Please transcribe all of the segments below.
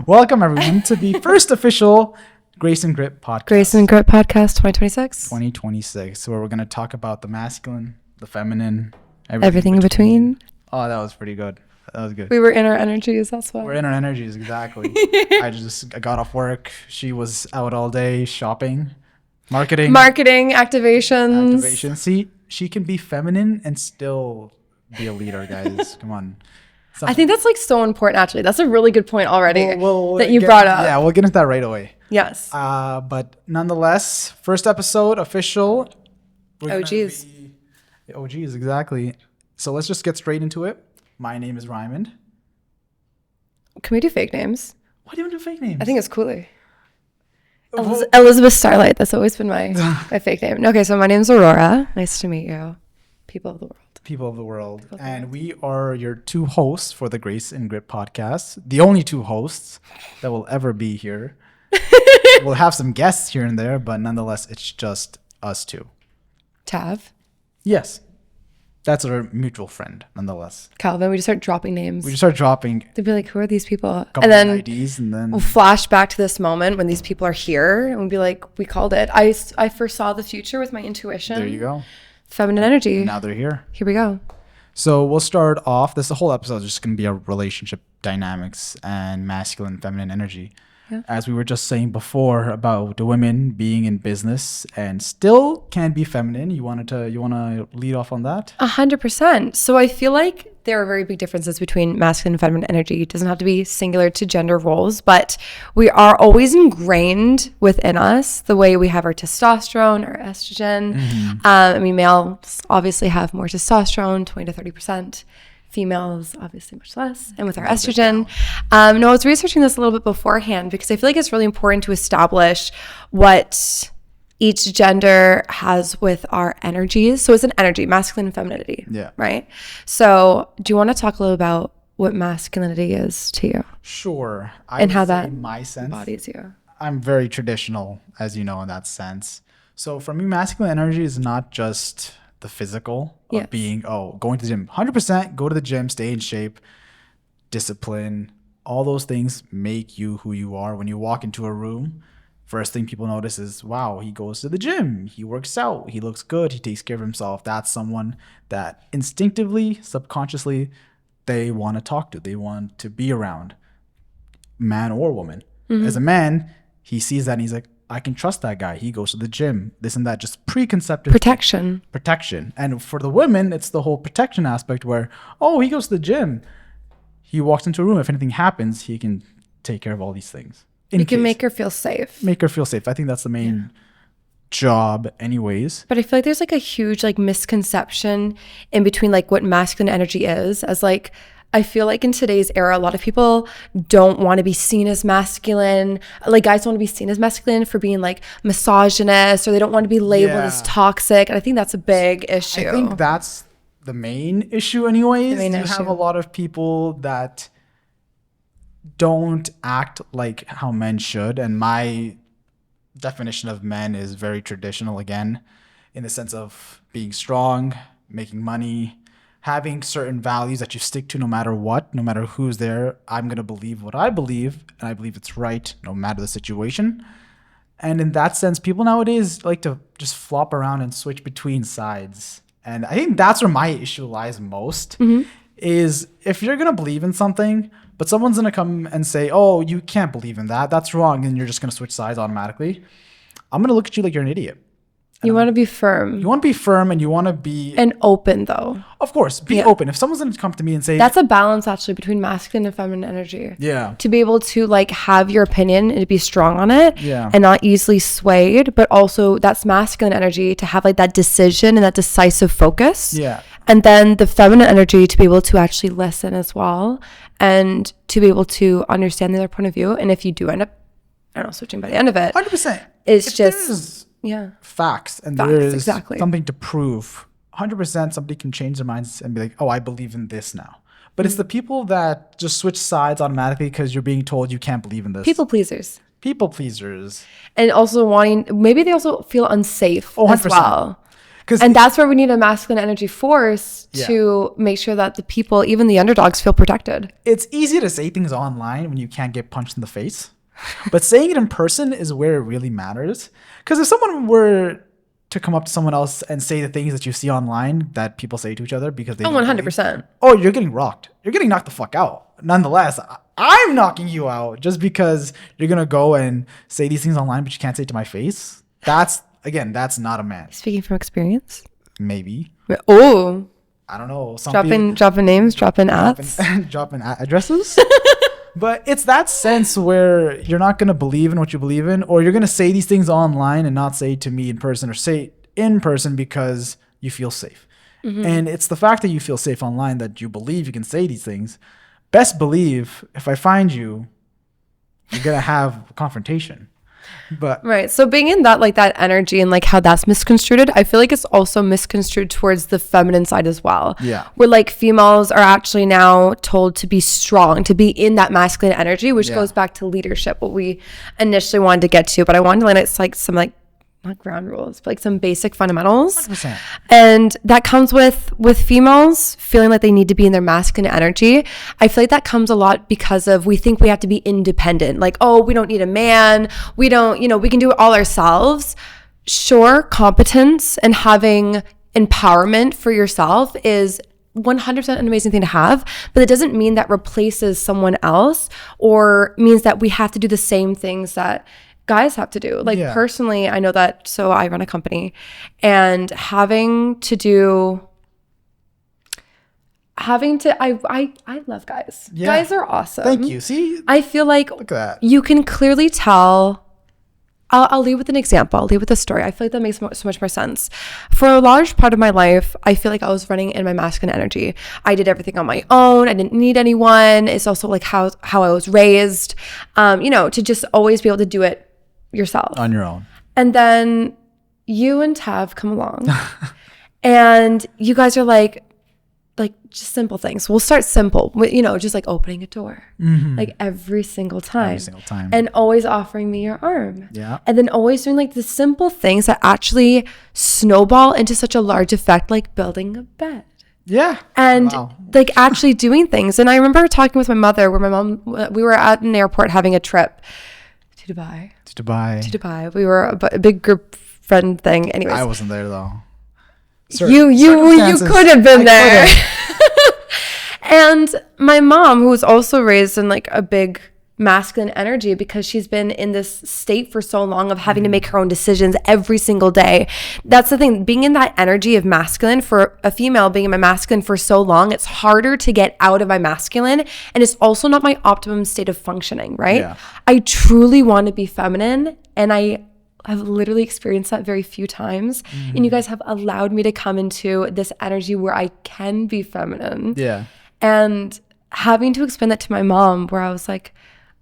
Welcome, everyone, to the first official Grace and Grit podcast. Grace and Grit Podcast 2026. 2026, where we're going to talk about the masculine, the feminine, Everything in between. Oh, that was pretty good. That was good. We were in our energies, that's why. We're in our energies, exactly. I got off work. She was out all day shopping, marketing, activations. See, she can be feminine and still be a leader, guys. Come on. I think that's like so important, actually. That's a really good point already that you brought brought up. Yeah, we'll get into that right away. Yes. But nonetheless, first episode, official. OGs. OGs, exactly. So let's just get straight into it. My name is Raymond. Can we do fake names? Why do you want to do fake names? I think it's cooler. Elizabeth Starlight. That's always been my fake name. Okay, so my name's Aurora. Nice to meet you. People of the world. People of the world. And we are your two hosts for the Grace and Grit podcast. The only two hosts that will ever be here. We'll have some guests here and there, but nonetheless, it's just us two. Tav. Yes. That's our mutual friend, nonetheless. Calvin. We just start dropping names. They'd be like, who are these people? And then IDs, and then we'll flash back to this moment when these people are here and we'll be like, we called it. I first saw the future with my intuition. There you go. Feminine energy. And now they're here. Here we go. So we'll start off. The whole episode is just going to be our relationship dynamics and masculine, feminine energy. Yeah. As we were just saying before about the women being in business and still can be feminine. You want to lead off on that? 100%. So I feel like there are very big differences between masculine and feminine energy. It doesn't have to be singular to gender roles, but we are always ingrained within us the way we have our testosterone, our estrogen. Mm-hmm. Males obviously have more testosterone, 20 to 30%. Females, obviously much less. And with our estrogen. I was researching this a little bit beforehand because I feel like it's really important to establish what each gender has with our energies. So it's an energy, masculine and femininity. Yeah. Right? So do you want to talk a little about what masculinity is to you? Sure. And how that in my sense embodies you. I'm very traditional, as you know, in that sense. So for me, masculine energy is not just the physical of being, going to the gym. 100% go to the gym, stay in shape, discipline. All those things make you who you are. When you walk into a room, first thing people notice is, wow, he goes to the gym. He works out. He looks good. He takes care of himself. That's someone that instinctively, subconsciously, they want to talk to. They want to be around, man or woman. Mm-hmm. As a man, he sees that and he's like, I can trust that guy. He goes to the gym, this and that, just preconceptive protection. And for the women, it's the whole protection aspect where, he goes to the gym. He walks into a room. If anything happens, he can take care of all these things. You can make her feel safe. I think that's the main job anyways. But I feel like there's like a huge like misconception in between like what masculine energy is as like, I feel like in today's era, a lot of people don't want to be seen as masculine. Like guys don't want to be seen as masculine for being like misogynist, or they don't want to be labeled as toxic. And I think that's a big issue. I think that's the main issue anyways. You have a lot of people that don't act like how men should. And my definition of men is very traditional again, in the sense of being strong, making money, having certain values that you stick to no matter what, no matter who's there. I'm going to believe what I believe, and I believe it's right no matter the situation. And in that sense, people nowadays like to just flop around and switch between sides. And I think that's where my issue lies most, is if you're going to believe in something, but someone's going to come and say, you can't believe in that. That's wrong. And you're just going to switch sides automatically. I'm going to look at you like you're an idiot. You want to be firm. You want to be firm and you want to be... And open, though. Of course. Be open. If someone's going to come to me and say... That's a balance, actually, between masculine and feminine energy. Yeah. To be able to, like, have your opinion and to be strong on it. Yeah. And not easily swayed. But also, that's masculine energy to have, like, that decision and that decisive focus. Yeah. And then the feminine energy to be able to actually listen as well. And to be able to understand the other point of view. And if you do end up, switching by the end of it... 100%. It's just... facts and there is something to prove. 100% somebody can change their minds and be like, I believe in this now. But it's the people that just switch sides automatically because you're being told you can't believe in this. People pleasers. People pleasers. And also maybe they also feel unsafe as well. And that's where we need a masculine energy force to make sure that the people, even the underdogs, feel protected. It's easy to say things online when you can't get punched in the face. But saying it in person is where it really matters. Because if someone were to come up to someone else and say the things that you see online that people say to each other because they 100%. Oh, you're getting rocked. You're getting knocked the fuck out. Nonetheless, I'm knocking you out just because you're going to go and say these things online, but you can't say it to my face. That's not a man. Speaking from experience? Maybe. Oh. I don't know. Dropping names, dropping ads. Dropping addresses. But it's that sense where you're not going to believe in what you believe in, or you're going to say these things online and not say it to me in person, or say it in person because you feel safe. Mm-hmm. And it's the fact that you feel safe online that you believe you can say these things. Best believe if I find you, you're going to have a confrontation. But right. So being in that, like, that energy and like how that's misconstrued, I feel like it's also misconstrued towards the feminine side as well. Yeah. Where like females are actually now told to be strong, to be in that masculine energy, which goes back to leadership, what we initially wanted to get to. But I wanted to land at like some like, not ground rules, but like some basic fundamentals. 100%. And that comes with females feeling like they need to be in their masculine energy. I feel like that comes a lot because of, we think we have to be independent. Like, oh, we don't need a man. We don't, we can do it all ourselves. Sure, competence and having empowerment for yourself is 100% an amazing thing to have, but it doesn't mean that replaces someone else or means that we have to do the same things that guys have to do. Like personally, I know that, so I run a company, and I love guys. Yeah. Guys are awesome. Thank you. See, I feel like look at that. You can clearly tell. I'll lead with an example. I'll lead with a story. I feel like that makes so much more sense. For a large part of my life, I feel like I was running in my masculine energy. I did everything on my own. I didn't need anyone. It's also like how I was raised, to just always be able to do it yourself on your own. And then you and Tav come along and you guys are like just simple things. We'll start simple, just like opening a door, like every single time, and always offering me your arm, and then always doing like the simple things that actually snowball into such a large effect, like building a bed. And like actually doing things. And I remember talking with my mother where we were at an airport having a trip to Dubai. We were a big group friend thing. Anyways, I wasn't there though. You could have been there. And my mom, who was also raised in like a big masculine energy because she's been in this state for so long of having to make her own decisions every single day. That's the thing, being in that energy of masculine, for a female being in my masculine for so long, it's harder to get out of my masculine, and it's also not my optimum state of functioning, right? I truly want to be feminine, and I have literally experienced that very few times, and you guys have allowed me to come into this energy where I can be feminine. And having to explain that to my mom, where I was like,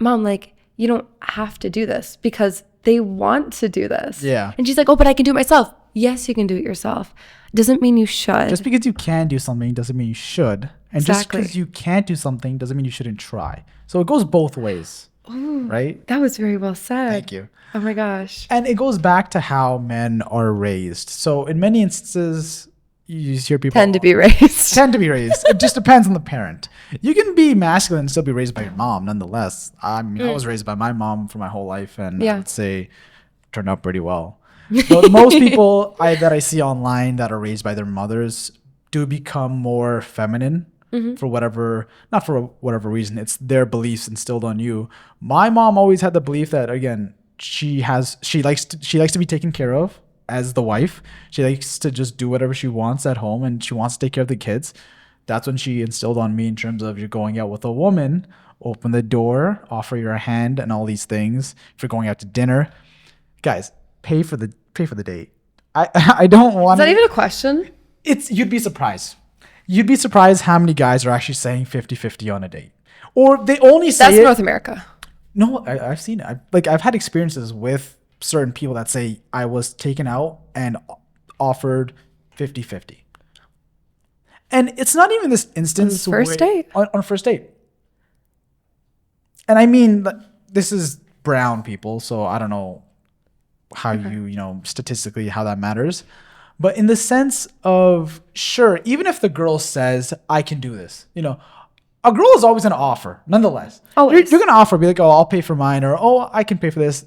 Mom, like, you don't have to do this because they want to do this. And she's like, oh, but I can do it myself. Yes, you can do it yourself. Doesn't mean you should. Just because you can do something doesn't mean you should. And just because you can't do something doesn't mean you shouldn't try. So it goes both ways. Ooh, right? That was very well said. Thank you. Oh my gosh. And it goes back to how men are raised. So in many instances, you hear people tend to be raised. It just depends on the parent. You can be masculine and still be raised by your mom nonetheless. I mean, I was raised by my mom for my whole life, and I would say turned out pretty well. But most people that I see online that are raised by their mothers do become more feminine for not for whatever reason. It's their beliefs instilled on you. My mom always had the belief that, again, she likes to be taken care of as the wife. She likes to just do whatever she wants at home, and she wants to take care of the kids. That's when she instilled on me in terms of, you're going out with a woman, open the door, offer your hand, and all these things. If you're going out to dinner, guys, pay for the date. I don't want. Is that even a question? You'd be surprised. You'd be surprised how many guys are actually saying 50-50 on a date, or they only say that's North America. No, I've seen it. I've had experiences with certain people that say, I was taken out and offered 50-50. And it's not even this instance on first date. On a first date. And I mean, this is brown people, so I don't know how statistically how that matters. But in the sense of, sure, even if the girl says, I can do this, a girl is always going to offer, nonetheless. You're going to offer, be like, oh, I'll pay for mine, or, oh, I can pay for this.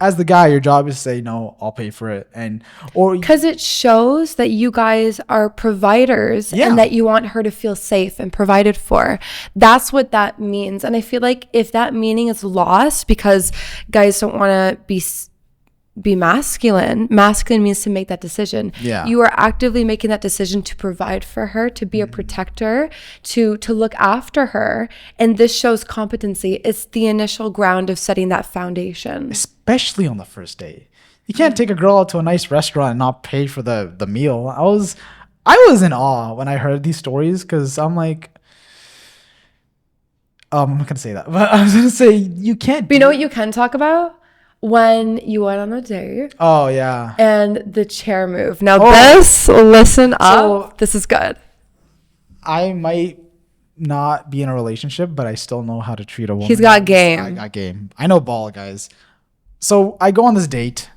As the guy, your job is to say, no, I'll pay for it. Because it shows that you guys are providers and that you want her to feel safe and provided for. That's what that means. And I feel like if that meaning is lost because guys don't want to be masculine means to make that decision. You are actively making that decision to provide for her, to be a protector, to look after her, and this shows competency. It's the initial ground of setting that foundation, especially on the first date. You can't take a girl out to a nice restaurant and not pay for the meal. I was in awe when I heard these stories, because I'm like, I'm not gonna say that, but I was gonna say you can't. But you know what you can talk about? When you went on a date. Oh, yeah. And the chair moved. Now listen up. This is good. I might not be in a relationship, but I still know how to treat a woman. He's got game. I got game. I know ball, guys. So I go on this date.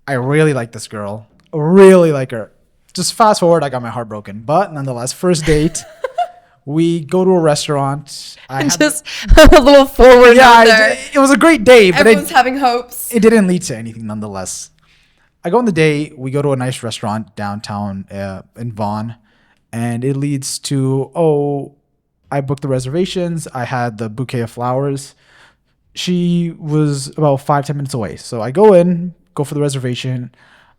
I really like this girl. Really like her. Just fast forward, I got my heart broken. But nonetheless, first date. We go to a restaurant. A little forward. Yeah, it was a great day. But everyone's having hopes. It didn't lead to anything nonetheless. I go on the date. We go to a nice restaurant downtown in Vaughan. And it leads to, I booked the reservations. I had the bouquet of flowers. She was about 5-10 minutes away. So I go for the reservation.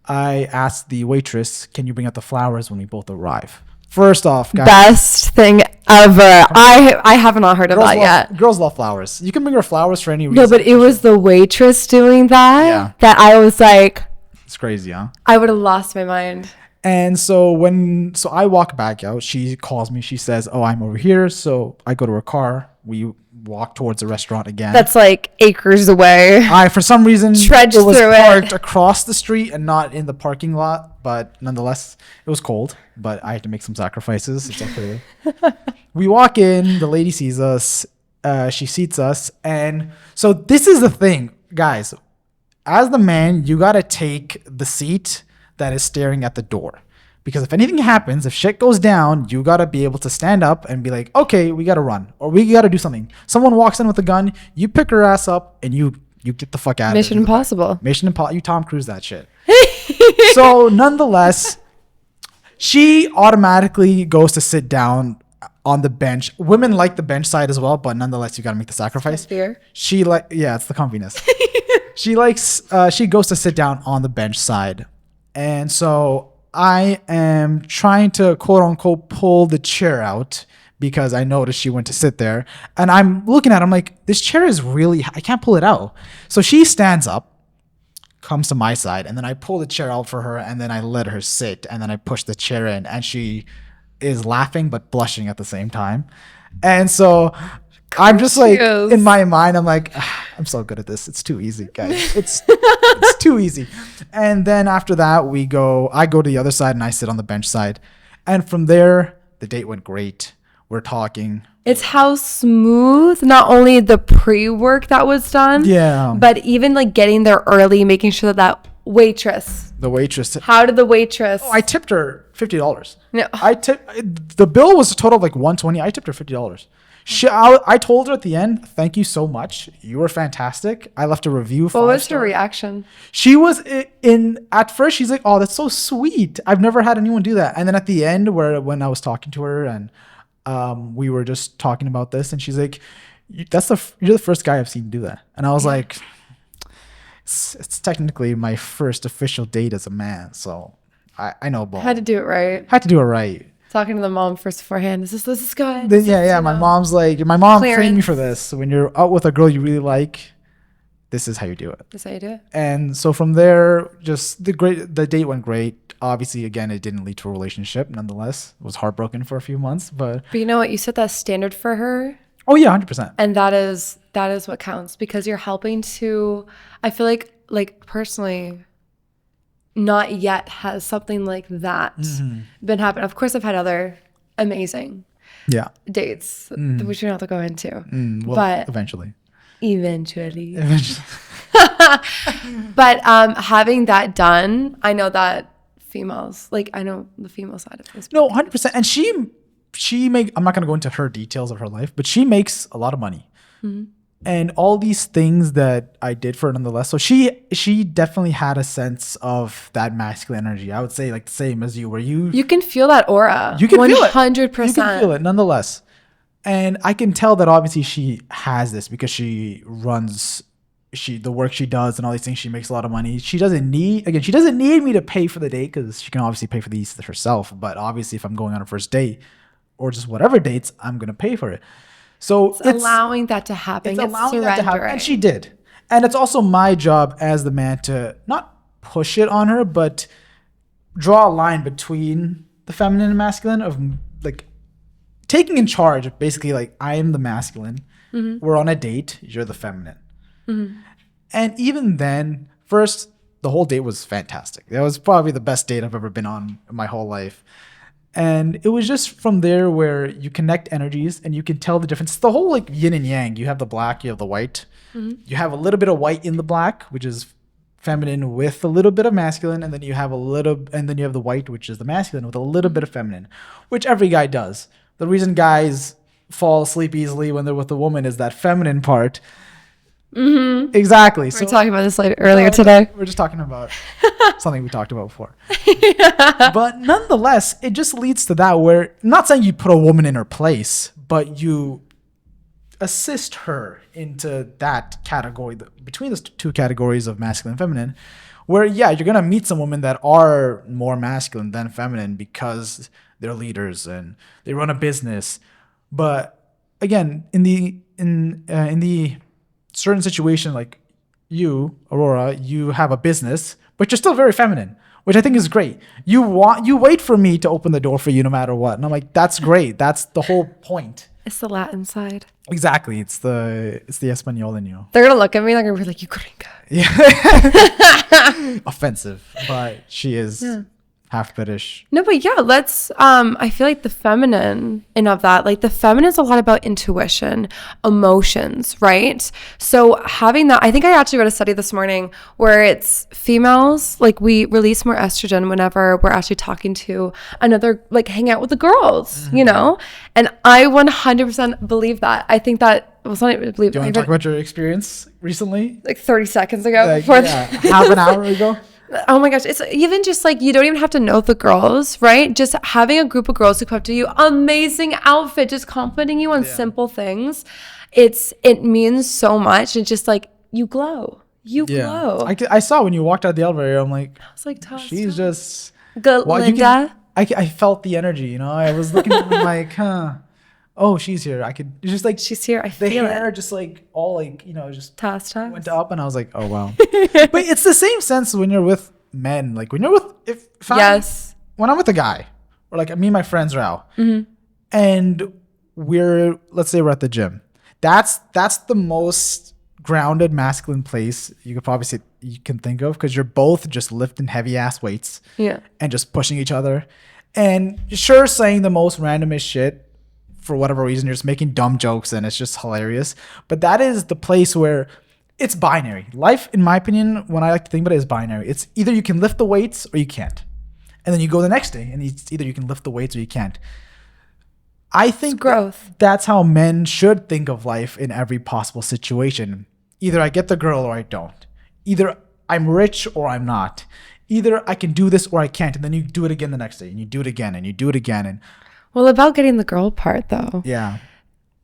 I asked the waitress, can you bring out the flowers when we both arrive? First off, guys, best thing ever. I have not heard of that yet. Girls love flowers. You can bring her flowers for any reason. No, but it was the waitress doing that that I was like, it's crazy, huh? I would have lost my mind. And so I walk back out. She calls me. She says, oh, I'm over here. So I go to her car. We walk towards the restaurant again. That's like acres away. I, for some reason, trudged it was through parked across the street and not in the parking lot. But nonetheless, it was cold. But I had to make some sacrifices. It's okay. We walk in. The lady sees us. She seats us. And so this is the thing, guys. As the man, you got to take the seat that is staring at the door. Because if anything happens, if shit goes down, you got to be able to stand up and be like, okay, we got to run. Or we got to do something. Someone walks in with a gun, you pick her ass up, and you get the fuck out of it. Mission Impossible. Mission Impossible. You Tom Cruise that shit. So nonetheless, she automatically goes to sit down on the bench. Women like the bench side as well, but nonetheless, you got to make the sacrifice. Fear. It's the comfiness. She goes to sit down on the bench side. And so I am trying to, quote unquote, pull the chair out because I noticed she went to sit there. And I'm looking at it, I'm like, this chair is really, I can't pull it out. So she stands up, comes to my side, and then I pull the chair out for her, and then I let her sit, and then I push the chair in, and she is laughing but blushing at the same time. And so I'm just like, in my mind, I'm like, I'm so good at this. It's too easy, guys. It's too easy. And then after that, I go to the other side and I sit on the bench side. And from there, the date went great. We're talking. It's how smooth, not only the pre-work that was done, but even like getting there early, making sure that waitress. How did the waitress? Oh, I tipped her $50. No. The bill was a total of like $120. I tipped her $50. I told her at the end, thank you so much. You were fantastic. I left a review. What was her reaction? She was at first, she's like, oh, that's so sweet. I've never had anyone do that. And then at the end, when I was talking to her and we were just talking about this, and she's like, you're the first guy I've seen do that. And I was like, it's technically my first official date as a man. So I know ball. Had to do it right. Talking to the mom first beforehand. Is this good? My mom's like, my mom trained me for this. So when you're out with a girl you really like, this is how you do it. This is how you do it. And so from there, just the date went great. Obviously, again, it didn't lead to a relationship. Nonetheless, it was heartbroken for a few months, but you know what? You set that standard for her. Oh yeah, 100%. And that is what counts, because you're helping to. I feel like personally, not yet has something like that been happening. Of course, I've had other amazing dates, which we don't have to go into. But eventually. But having that done, I know that females. Like, I know the female side of this. No, 100%. And I'm not going to go into her details of her life, but she makes a lot of money. Mm-hmm. And all these things that I did for her nonetheless. So she definitely had a sense of that masculine energy. I would say like the same as you, where you can feel that aura. You can 100%. Feel it. 100%. You can feel it nonetheless. And I can tell that obviously she has this because she runs the work she does and all these things. She makes a lot of money. She doesn't need me to pay for the date because she can obviously pay for these herself. But obviously if I'm going on a first date or just whatever dates, I'm going to pay for it. So it's allowing that to happen. It's allowing that to happen. And she did. And it's also my job as the man to not push it on her, but draw a line between the feminine and masculine of like taking in charge of basically like, I am the masculine. Mm-hmm. We're on a date. You're the feminine. Mm-hmm. And even then, first, the whole date was fantastic. That was probably the best date I've ever been on in my whole life. And it was just from there where you connect energies and you can tell the difference. It's the whole like yin and yang. You have the black, you have the white. Mm-hmm. You have a little bit of white in the black, which is feminine with a little bit of masculine. And then you have the white, which is the masculine with a little bit of feminine, which every guy does. The reason guys fall asleep easily when they're with a woman is that feminine part. Mm-hmm. Exactly. We're talking about this earlier today. We're just talking about something we talked about before. Yeah. But nonetheless, it just leads to that where, I'm not saying you put a woman in her place, but you assist her into that category, between those two categories of masculine and feminine, where, yeah, you're going to meet some women that are more masculine than feminine because they're leaders and they run a business. But again, in the certain situation, like you, Aurora, you have a business, but you're still very feminine, which I think is great. You wait for me to open the door for you no matter what. And I'm like, that's great. That's the whole point. It's the Latin side. Exactly. It's the Espanol in you. They're going to look at me, they're going to be like, you gringa. Yeah. Offensive, but she is. Yeah. Half British. No, but yeah, let's, I feel like the feminine and of that, like the feminine is a lot about intuition, emotions, right? So having that, I think I actually read a study this morning where it's females, like we release more estrogen whenever we're actually talking to another, like hang out with the girls, mm-hmm. you know? And I 100% believe that. I think that, do you want to talk about your experience recently? Like 30 seconds ago. Like, half an hour ago? Oh my gosh, it's even just like, you don't even have to know the girls, right? Just having a group of girls who come up to you, amazing outfit, just complimenting you on simple things. It means so much. It's just like, you glow. You glow. I saw when you walked out the elevator, I'm like, I was like, she's just good, Linda. I felt the energy, you know? I was looking at her like, oh, she's here. It's just like, she's here. I feel it. The hair just like all like, you know, just toss. Went up, and I was like, oh wow. But it's the same sense when you're with men. Like when you're with, when I'm with a guy, or like me and my friends are out, mm-hmm. and let's say we're at the gym. That's the most grounded masculine place you can think of, because you're both just lifting heavy ass weights, and just pushing each other, and sure, saying the most randomest shit. For whatever reason, you're just making dumb jokes and it's just hilarious. But that is the place where it's binary. Life, in my opinion, when I like to think about it, is binary. It's either you can lift the weights or you can't. And then you go the next day and it's either you can lift the weights or you can't. I think growth. That's how men should think of life in every possible situation. Either I get the girl or I don't. Either I'm rich or I'm not. Either I can do this or I can't. And then you do it again the next day and you do it again and you do it again. And well, about getting the girl part, though. Yeah.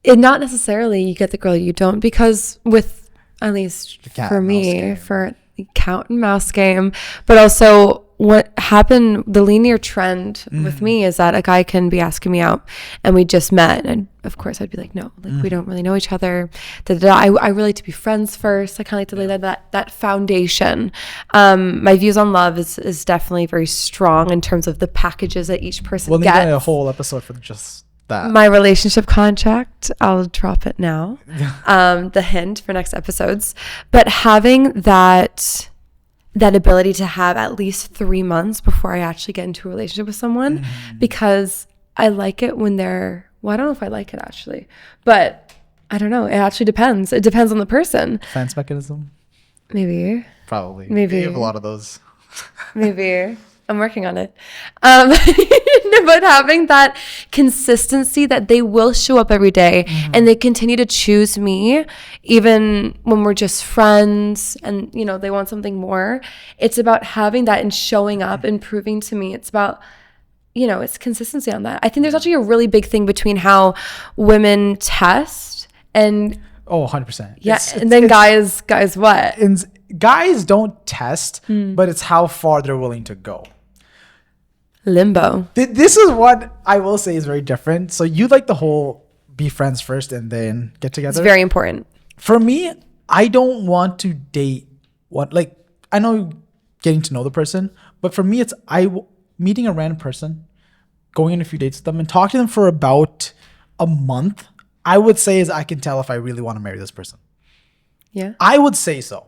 It not necessarily you get the girl, you don't, because with, at least for me, for the cat and mouse game, but also what happened, the linear trend with me is that a guy can be asking me out and we just met. And of course I'd be like, no, like we don't really know each other. I really like to be friends first. I kind of like to lay that foundation. My views on love is definitely very strong in terms of the packages that each person gets. We'll need a whole episode for just that. My relationship contract, I'll drop it now. The hint for next episodes. But having that ability to have at least 3 months before I actually get into a relationship with someone, because I like it when they're, well, I don't know if I like it actually, but I don't know. It actually depends. It depends on the person. Defense mechanism? Maybe. Probably. Maybe. You have a lot of those. Maybe. I'm working on it. But having that consistency that they will show up every day and they continue to choose me even when we're just friends and, they want something more. It's about having that and showing up and proving to me. It's about, it's consistency on that. I think there's actually a really big thing between how women test and... Oh, 100%. Yeah, and then guys what? Guys don't test, but it's how far they're willing to go. Limbo. This is what I will say is very different. So you like the whole be friends first and then get together. It's very important. For me, I don't want to date I know getting to know the person, but for me, it's meeting a random person, going on a few dates with them and talking to them for about a month. I would say is I can tell if I really want to marry this person. Yeah. I would say so.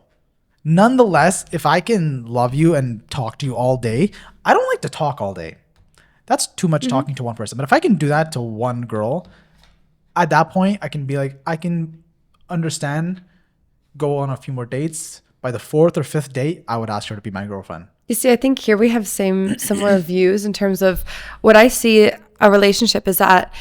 Nonetheless, if I can love you and talk to you all day, I don't like to talk all day. That's too much talking to one person. But if I can do that to one girl, at that point, I can be like, I can understand, go on a few more dates. By the 4th or 5th date, I would ask her to be my girlfriend. You see, I think here we have similar views in terms of what I see a relationship is that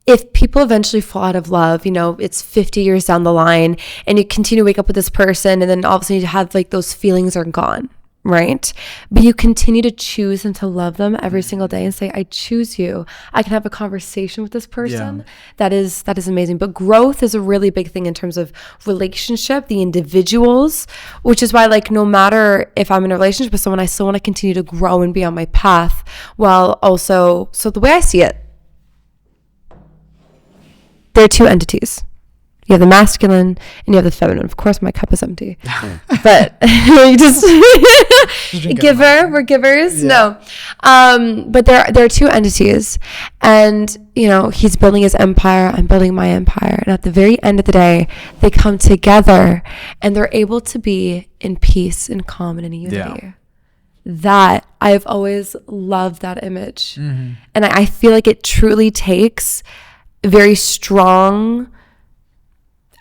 if people eventually fall out of love, it's 50 years down the line and you continue to wake up with this person and then all of a sudden you have those feelings are gone, right? But you continue to choose and to love them every single day and say, I choose you. I can have a conversation with this person. Yeah. That is amazing. But growth is a really big thing in terms of relationship, the individuals, which is why no matter if I'm in a relationship with someone, I still want to continue to grow and be on my path while also, so the way I see it, there are two entities. You have the masculine and you have the feminine. Of course, my cup is empty. But you just we're givers. Yeah. No. But there are two entities. And, he's building his empire. I'm building my empire. And at the very end of the day, they come together and they're able to be in peace and calm and in unity. Yeah. That I've always loved that image. Mm-hmm. And I feel like it truly takes very strong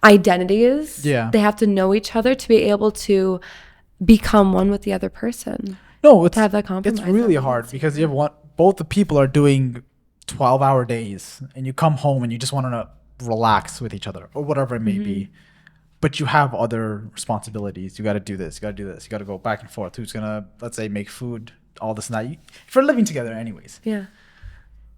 identities. Yeah. They have to know each other to be able to become one with the other person. No, to have that compromise. It's really hard because you have both the people are doing 12-hour days and you come home and you just want to relax with each other or whatever it may be. But you have other responsibilities. You got to do this. You got to do this. You got to go back and forth. Who's going to, let's say, make food, all this and that. If you're living together anyways. Yeah.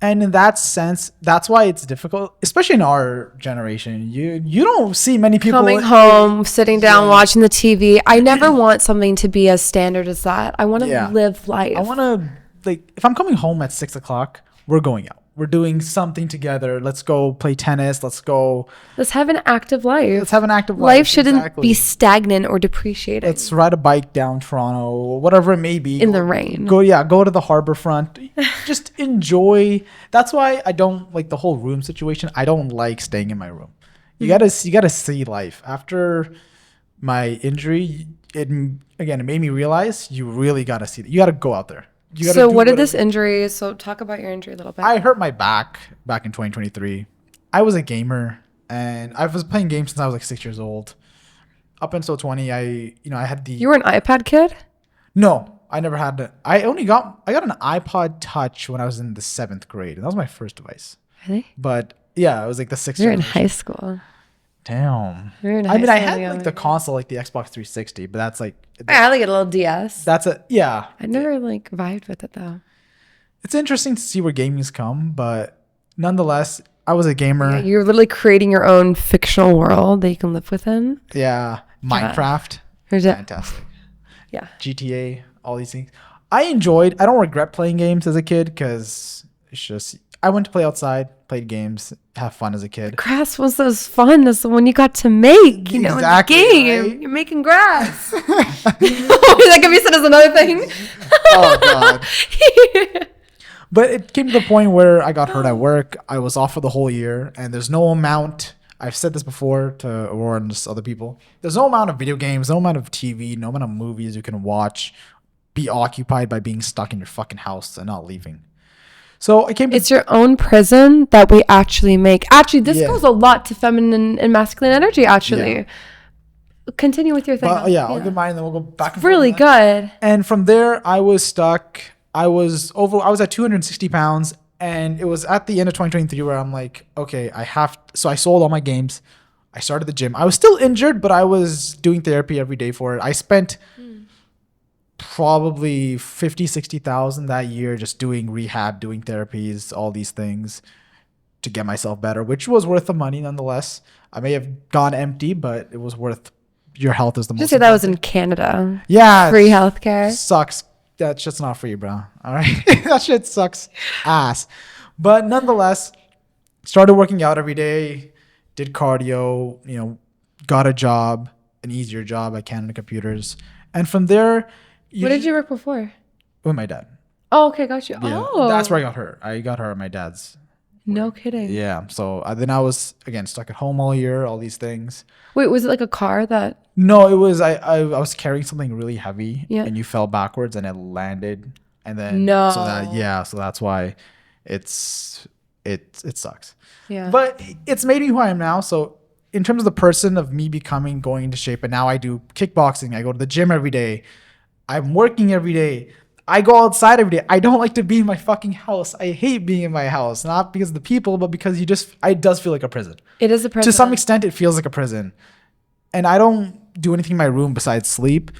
And in that sense, that's why it's difficult, especially in our generation. You don't see many people coming home, sitting down, watching the TV. I never want something to be as standard as that. I want to live life. I want to, if I'm coming home at 6:00, we're going out. We're doing something together. Let's go play tennis. Let's have an active life. Life shouldn't be stagnant or depreciating. Let's ride a bike down Toronto, whatever it may be. In the rain. Go to the harbor front. Just enjoy. That's why I don't like the whole room situation. I don't like staying in my room. You gotta see life. After my injury, it made me realize you really gotta see. You gotta go out there. So what did this injury, talk about your injury a little bit. I hurt my back in 2023. I was a gamer and I was playing games since I was 6 years old. Up until 20, I had You were an iPad kid? No, I never had it. I got an iPod Touch when I was in the 7th grade and that was my first device. Really? But yeah, it was the 6th You're in high school. Damn. I had the console, the Xbox 360, but that's I had a little DS. That's yeah. I never vibed with it though. It's interesting to see where gaming's come, but nonetheless, I was a gamer. Yeah, you're literally creating your own fictional world that you can live within. Yeah. Minecraft. Fantastic. Yeah. GTA, all these things. I don't regret playing games as a kid because it's just, I went to play outside, played games, have fun as a kid. Grass was as fun as the one you got to make, exactly, in the game. Right? You're making grass. That could be said as another thing. Oh, God. But it came to the point where I got hurt at work. I was off for the whole year, and there's no amount. I've said this before to Aurora and just other people. There's no amount of video games, no amount of TV, no amount of movies you can watch, be occupied by being stuck in your fucking house and not leaving. So it's your own prison that we actually make. Actually, this goes a lot to feminine and masculine energy, actually. Yeah. Continue with your thing. But yeah, I'll get mine and then we'll go back and forth. Really good. And from there, I was stuck. I was at 260 pounds. And it was at the end of 2023 where I'm like, okay, so I sold all my games. I started the gym. I was still injured, but I was doing therapy every day for it. I spent probably 50, 60,000 that year just doing rehab, doing therapies, all these things to get myself better, which was worth the money nonetheless. I may have gone empty, but it was worth. Your health is the most. Just say that was in Canada. Yeah. Free healthcare. Sucks. That shit's not free, bro. All right. That shit sucks ass. But nonetheless, started working out every day, did cardio, got a job, an easier job at Canada Computers. And from there. What did you work before? With my dad. Oh, okay. Got you. Yeah, oh. That's where I got her. I got her at my dad's. No kidding. Yeah. So then I was, again, stuck at home all year, all these things. Wait, was it like a car that? No, it was, I was carrying something really heavy and you fell backwards and it landed. And then, no. So that's why it sucks. Yeah. But it's made me who I am now. So in terms of the person of me going into shape, and now I do kickboxing. I go to the gym every day. I'm working every day. I go outside every day. I don't like to be in my fucking house. I hate being in my house, not because of the people, but because it does feel like a prison. It is a prison. To some extent, it feels like a prison. And I don't do anything in my room besides sleep.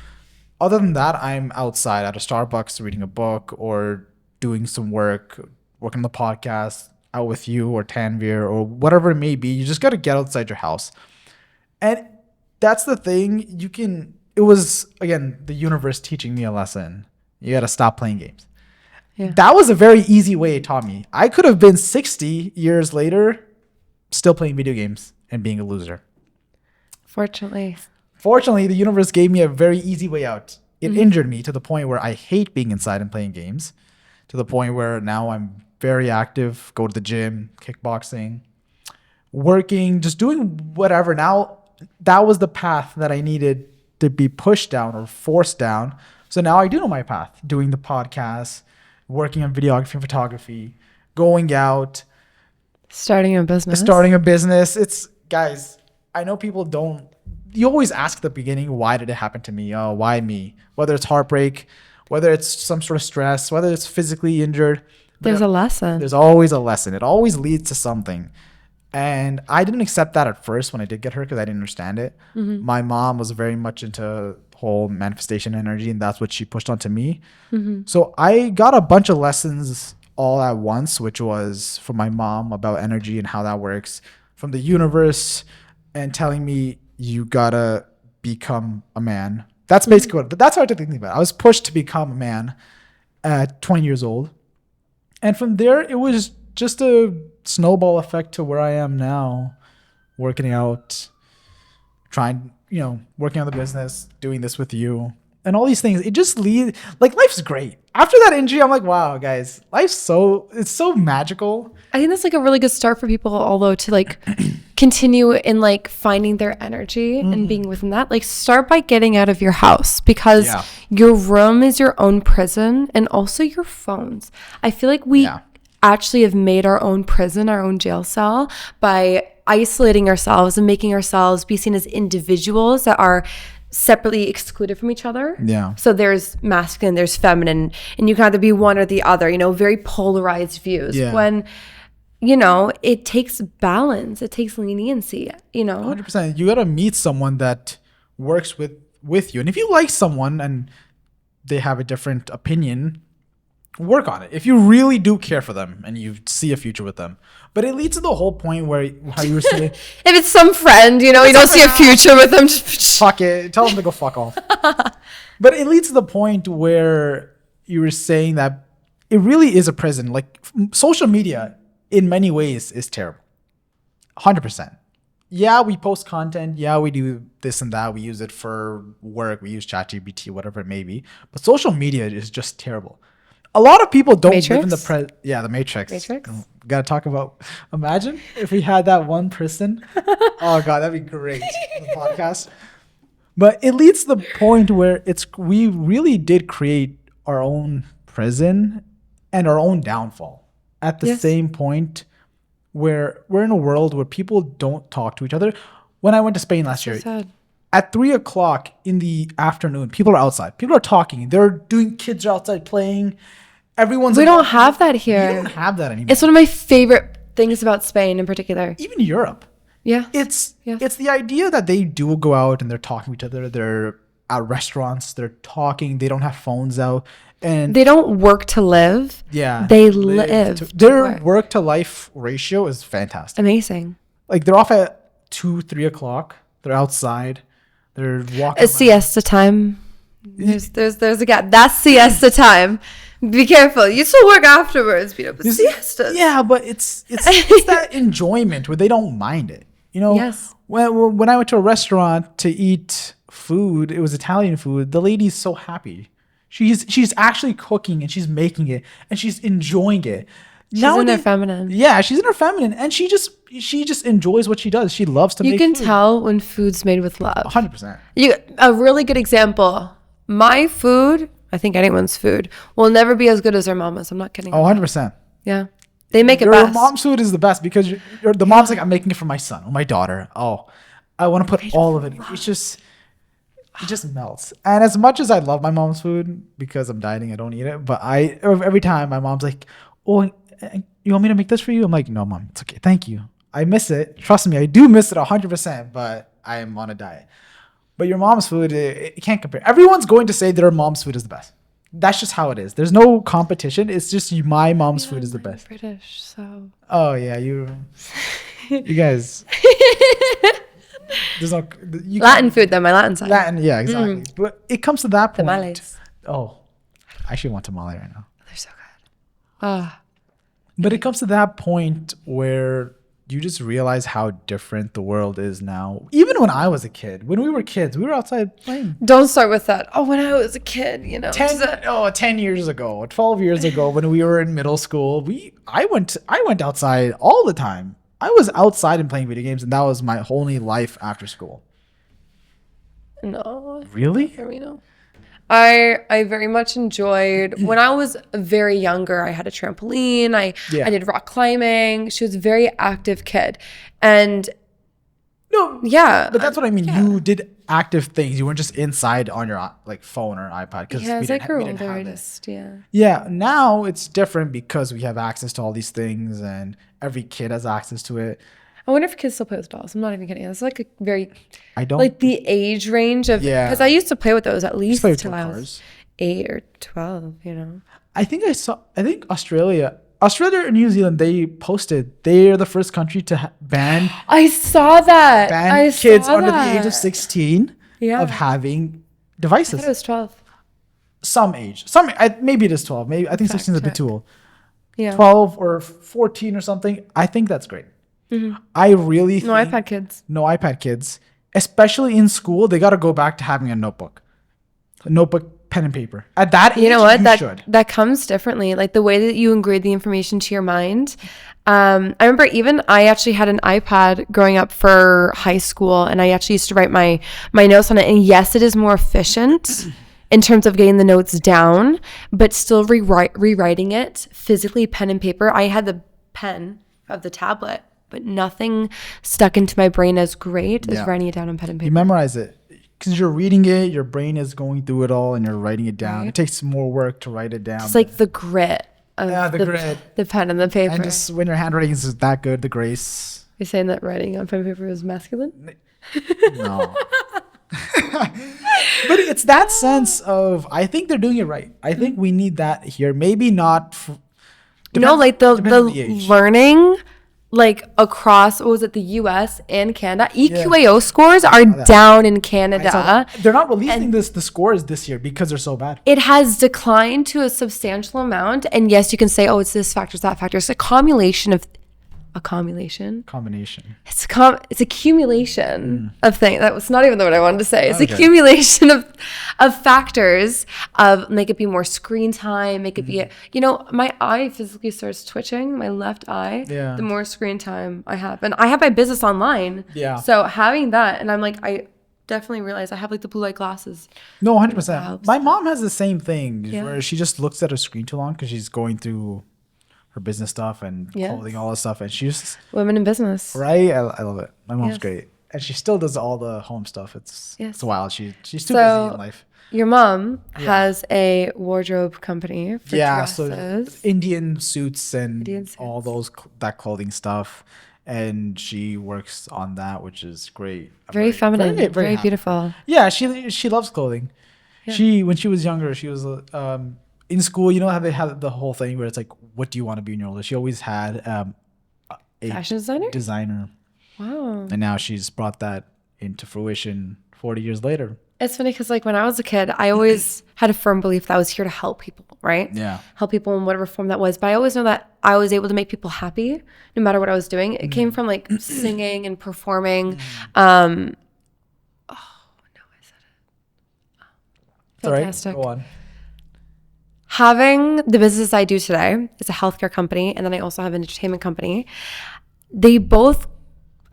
Other than that, I'm outside at a Starbucks reading a book or doing some work, working on the podcast, out with you or Tanvir or whatever it may be. You just got to get outside your house. And that's the thing. It was, again, the universe teaching me a lesson. You got to stop playing games. Yeah. That was a very easy way it taught me. I could have been 60 years later still playing video games and being a loser. Fortunately, the universe gave me a very easy way out. It injured me to the point where I hate being inside and playing games, to the point where now I'm very active, go to the gym, kickboxing, working, just doing whatever. Now, that was the path that I needed to be pushed down or forced down. So now I do know my path, doing the podcast, working on videography and photography, going out. Starting a business. It's, guys, I know people don't, you always ask at the beginning, why did it happen to me? Oh, why me? Whether it's heartbreak, whether it's some sort of stress, whether it's physically injured. There's a lesson. There's always a lesson. It always leads to something. And I didn't accept that at first when I did get her because I didn't understand it. Mm-hmm. My mom was very much into whole manifestation energy, and that's what she pushed onto me. Mm-hmm. So I got a bunch of lessons all at once, which was from my mom about energy and how that works, from the universe and telling me you gotta become a man. That's basically that's how I took thinking about it. I was pushed to become a man at 20 years old. And from there, it was just a snowball effect to where I am now, working out, working on the business, doing this with you, and all these things. It just leads, like, life's great. After that injury, I'm like, wow, guys, it's so magical. I think that's like a really good start for people, although, to like continue in like finding their energy and being within that. Like, start by getting out of your house, because your room is your own prison, and also your phones. I feel like we actually have made our own prison, our own jail cell, by isolating ourselves and making ourselves be seen as individuals that are separately excluded from each other. Yeah. So there's masculine, there's feminine, and you can either be one or the other, very polarized views. Yeah. When, it takes balance, it takes leniency, 100%. You got to meet someone that works with you. And if you like someone and they have a different opinion, work on it. If you really do care for them and you see a future with them. But it leads to the whole point where, how you were saying, if it's some friend, you don't see a future with them, just fuck it. Tell them to go fuck off. But it leads to the point where you were saying that it really is a prison. Like, social media in many ways is terrible. 100%. Yeah, we post content. Yeah, we do this and that. We use it for work. We use ChatGPT, whatever it may be. But social media is just terrible. A lot of people don't live in the the Matrix. Got to talk about, imagine if we had that one person. Oh God, that'd be great. The podcast. But it leads to the point where we really did create our own prison and our own downfall at the same point, where we're in a world where people don't talk to each other. When I went to Spain last year, At 3:00 in the afternoon, people are outside. People are talking. Kids are outside playing. We don't have that here. We don't have that anymore. It's one of my favorite things about Spain in particular. Even Europe. Yeah. It's the idea that they do go out and they're talking to each other. They're at restaurants. They're talking. They don't have phones out. And they don't work to live. Yeah. They live. Their work to life ratio is fantastic. Amazing. Like they're off at 2-3 o'clock. They're outside. They're walking. It's siesta time. There's a gap. That's siesta time. Be careful. You still work afterwards, but siestas. Yeah, but it's that enjoyment where they don't mind it. You know, yes. When I went to a restaurant to eat food, it was Italian food. The lady's so happy. She's actually cooking and she's making it and she's enjoying it. She's in her feminine. Yeah, she's in her feminine, and she just enjoys what she does. She loves to make food. You can tell when food's made with love. 100%. A really good example. My food, I think anyone's food, will never be as good as their mama's. I'm not kidding. Oh, 100%. Yeah. They make it Your best. mom's food is the best because the mom's like, I'm making it for my son or my daughter. Oh, I want to put all of it. It just melts. And as much as I love my mom's food, because I'm dieting, I don't eat it. But every time my mom's like, oh, you want me to make this for you? I'm like, no, Mom, it's okay. Thank you. I miss it. Trust me, I do miss it 100%, but I am on a diet. But your mom's food, it can't compare. Everyone's going to say their mom's food is the best. That's just how it is. There's no competition. It's just my mom's food is the best. British, so. Oh, yeah. You guys. There's no. Latin food, though, my Latin side. Latin, yeah, exactly. But it comes to that point. Tamales. Oh, I actually want tamale right now. They're so good. But it comes to that point where you just realize how different the world is now. Even when I was a kid, when we were kids, we were outside playing. Don't start with that. Oh, when I was a kid, 10 years ago, 12 years ago, when we were in middle school, I went outside all the time. I was outside and playing video games, and that was my only life after school. No. Really? For me, no. I very much enjoyed when I was very younger. I had a trampoline. I did rock climbing. She was a very active kid, and but that's what I mean. Yeah. You did active things. You weren't just inside on your phone or iPad. Because as I grew older, Yeah. Now it's different because we have access to all these things, and every kid has access to it. I wonder if kids still play with dolls. I'm not even kidding. It's like a very, I don't like the age range of, because I used to play with those at least till I was 8 or 12. I think Australia and New Zealand, they posted they're the first country to ban. I saw that. Ban kids under the age of 16 of having devices. I thought it was 12. Some age. Maybe it is 12. Maybe I think 16 is a bit too old. Yeah. 12 or 14 or something. I think that's great. Mm-hmm. I really think no iPad kids, especially in school. They got to go back to having a notebook, pen and paper. At that age, you know what? That comes differently. Like the way that you engrave the information to your mind. I remember I actually had an iPad growing up for high school, and I actually used to write my notes on it. And yes, it is more efficient in terms of getting the notes down, but still rewriting it physically, pen and paper. I had the pen of the tablet, but nothing stuck into my brain as great as writing it down on pen and paper. You memorize it because you're reading it, your brain is going through it all, and you're writing it down. Right. It takes more work to write it down. It's like the grit of the pen and the paper. And just when your handwriting is that good, the grace. You're saying that writing on pen and paper is masculine? No. But it's that sense of, I think they're doing it right. I think we need that here. Maybe not. The learning, across, the US and Canada, EQAO scores are down in Canada. They're not releasing the scores this year because they're so bad. It has declined to a substantial amount. And yes, you can say, it's this factor, it's that factor. It's a combination. It's accumulation of things. That was not even what I wanted to say. It's accumulation of factors of make it be more screen time, make it be, my eye physically starts twitching, my left eye, the more screen time I have. And I have my business online. Yeah. So having that, and I'm like, I definitely realize I have the blue light glasses. No, 100%. My mom has the same thing where she just looks at her screen too long because she's going through her business stuff and clothing, all this stuff, and she's just women in business, right? I love it. My mom's great, and she still does all the home stuff. It's wild. She's too busy in life. Your mom has a wardrobe company for dresses. So Indian suits and all those that clothing stuff, and she works on that, which is great. Very feminine, very beautiful. Yeah, she loves clothing. Yeah. When she was younger, she was in school. You know how they had the whole thing where it's like, what do you want to be when you're older? She always had a fashion designer. Wow. And now she's brought that into fruition 40 years later. It's funny because like when I was a kid, I always had a firm belief that I was here to help people, right? Yeah. Help people in whatever form that was. But I always know that I was able to make people happy no matter what I was doing. It came from like singing and performing. Oh, no, I said it. Fantastic. All right. Go on. Having the business I do today, it's a healthcare company, and then I also have an entertainment company. They both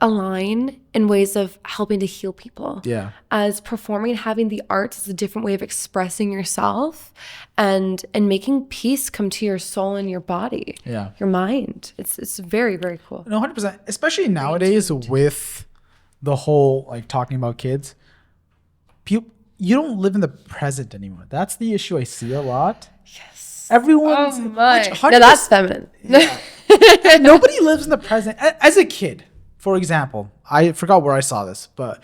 align in ways of helping to heal people. Yeah. As performing and having the arts is a different way of expressing yourself and making peace come to your soul and your body. Yeah. Your mind. It's very, very cool. No, 100%. Especially nowadays with the whole like talking about kids. You don't live in the present anymore. That's the issue I see a lot. Yes. Everyone's now that's feminine. Yeah. Nobody lives in the present. As a kid, for example, I forgot where I saw this, but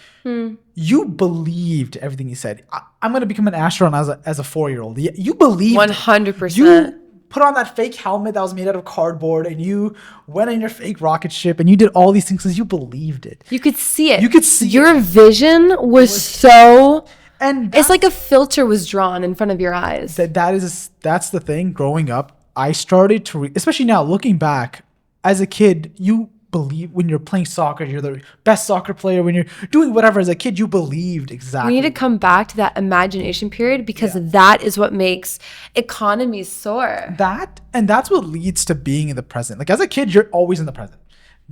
you believed everything he said. I'm going to become an astronaut as a 4-year-old. You believed 100%. You put on that fake helmet that was made out of cardboard, and you went on your fake rocket ship, and you did all these things because you believed it. You could see it. You could see your it. Vision was so... And it's like a filter was drawn in front of your eyes. That's the thing. Growing up, I started to, especially now looking back, as a kid, you believe when you're playing soccer, you're the best soccer player. When you're doing whatever as a kid, you believed exactly. We need to come back to that imagination period because that is what makes economies soar. That's what leads to being in the present. Like as a kid, you're always in the present.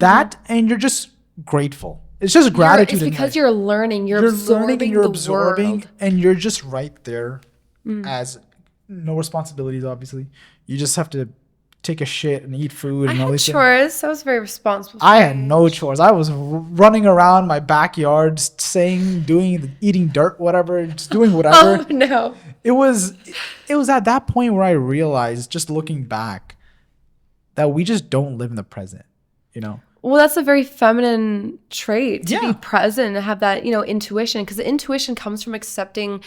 And you're just grateful. It's just gratitude. It's because you're learning. You're absorbing and you're the absorbing, world. and you're just right there. As no responsibilities, obviously. You just have to take a shit and eat food and all these chores. I was very responsible. I had no chores. I was running around my backyard, eating dirt, whatever, just doing whatever. Oh no! It was at that point where I realized, just looking back, that we just don't live in the present. You know. Well, that's a very feminine trait to be present and have that, intuition, because the intuition comes from accepting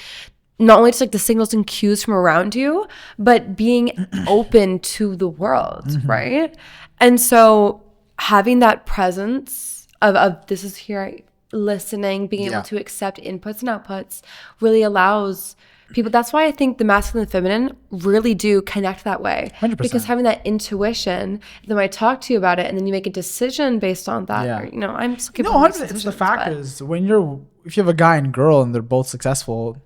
not only just like the signals and cues from around you, but being open to the world, right? And so having that presence of this is here, listening, being able to accept inputs and outputs really allows people. That's why I think the masculine and feminine really do connect that way. 100%. Because having that intuition, then when I talk to you about it and then you make a decision based on that, I'm still keeping 100%. It's the fact is if you have a guy and girl and they're both successful,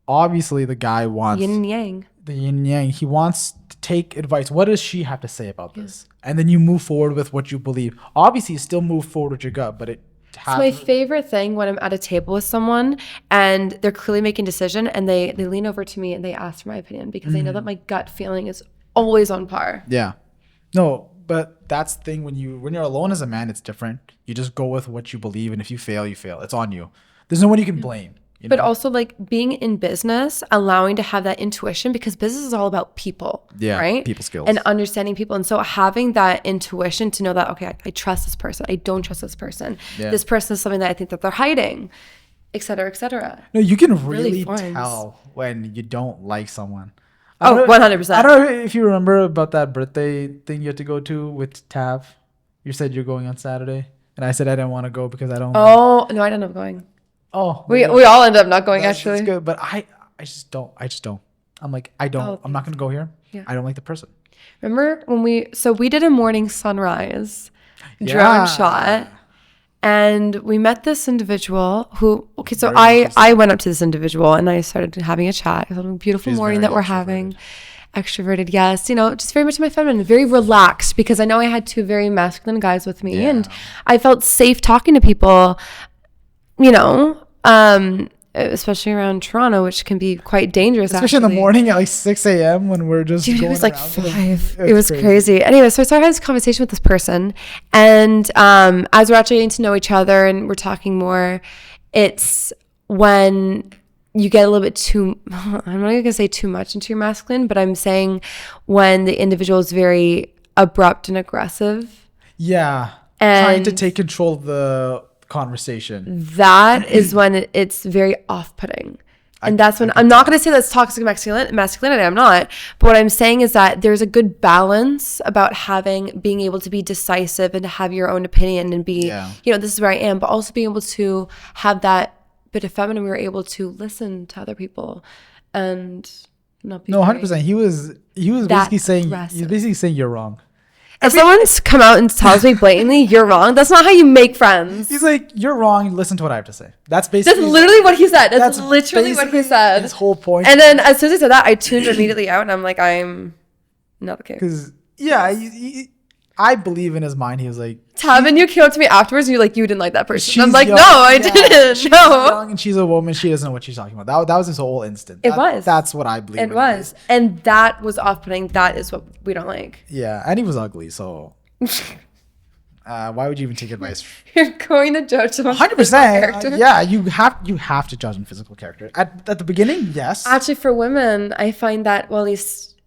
obviously the guy wants yin and yang. The yin and yang. He wants to take advice. What does she have to say about this? And then you move forward with what you believe. Obviously, you still move forward with your gut, but it's my favorite thing when I'm at a table with someone and they're clearly making a decision and they lean over to me and they ask for my opinion because they know that my gut feeling is always on par. Yeah. No, but that's the thing. When you're alone as a man, it's different. You just go with what you believe, and if you fail, you fail. It's on you. There's no one you can blame. But also like being in business, allowing to have that intuition, because business is all about people, right? People skills. And understanding people. And so having that intuition to know that, okay, I trust this person. I don't trust this person. Yeah. This person is something that I think that they're hiding, et cetera, et cetera. No, you can really tell when you don't like someone. 100%. I don't know if you remember about that birthday thing you had to go to with Tav. You said you're going on Saturday. And I said I didn't want to go because I don't. Oh, no, I don't end up going. Oh, we all end up not going actually. That's good, but I just don't. I'm like, I don't. I'm not gonna go here. Yeah. I don't like the person. Remember when we did a morning sunrise drone shot, and we met this individual who. Okay, so I went up to this individual and I started having a chat. It was a beautiful morning that we're having. Extroverted, yes. Just very much my feminine, very relaxed, because I know I had two very masculine guys with me, and I felt safe talking to people. especially around Toronto, which can be quite dangerous. Especially in the morning at like 6 a.m. when we're just Dude, going it was like around. 5. It was crazy. Anyway, so I started having this conversation with this person, and as we're actually getting to know each other and we're talking more, it's when you get a little bit too, I'm not even gonna say too much into your masculine, but I'm saying when the individual is very abrupt and aggressive. Yeah. And trying to take control of the conversation. That is when it's very off-putting. And that's when I'm not going to say that's toxic masculinity. I'm not. But what I'm saying is that there's a good balance about being able to be decisive and to have your own opinion and be, this is where I am, but also being able to have that bit of feminine. We were able to listen to other people and not be 100%. He was basically saying you're wrong. If someone's come out and tells me blatantly, you're wrong, that's not how you make friends. He's like, you're wrong. Listen to what I have to say. That's literally what he said. That's literally what he said. His whole point. And then as soon as he said that, I tuned immediately out, and I'm like, I'm not okay. Because, I believe in his mind. He was like, Tavin, you came up to me afterwards and you're like, you didn't like that person. I'm like, young. No, I didn't. She's no. young and she's a woman. She doesn't know what she's talking about. That was his whole instant. That's what I believe. It was. And that was off-putting. That is what we don't like. Yeah. And he was ugly. So why would you even take advice? You're going to judge someone's 100%. Yeah. You have to judge on physical character. At the beginning, yes. Actually, for women, I find that, well, at least,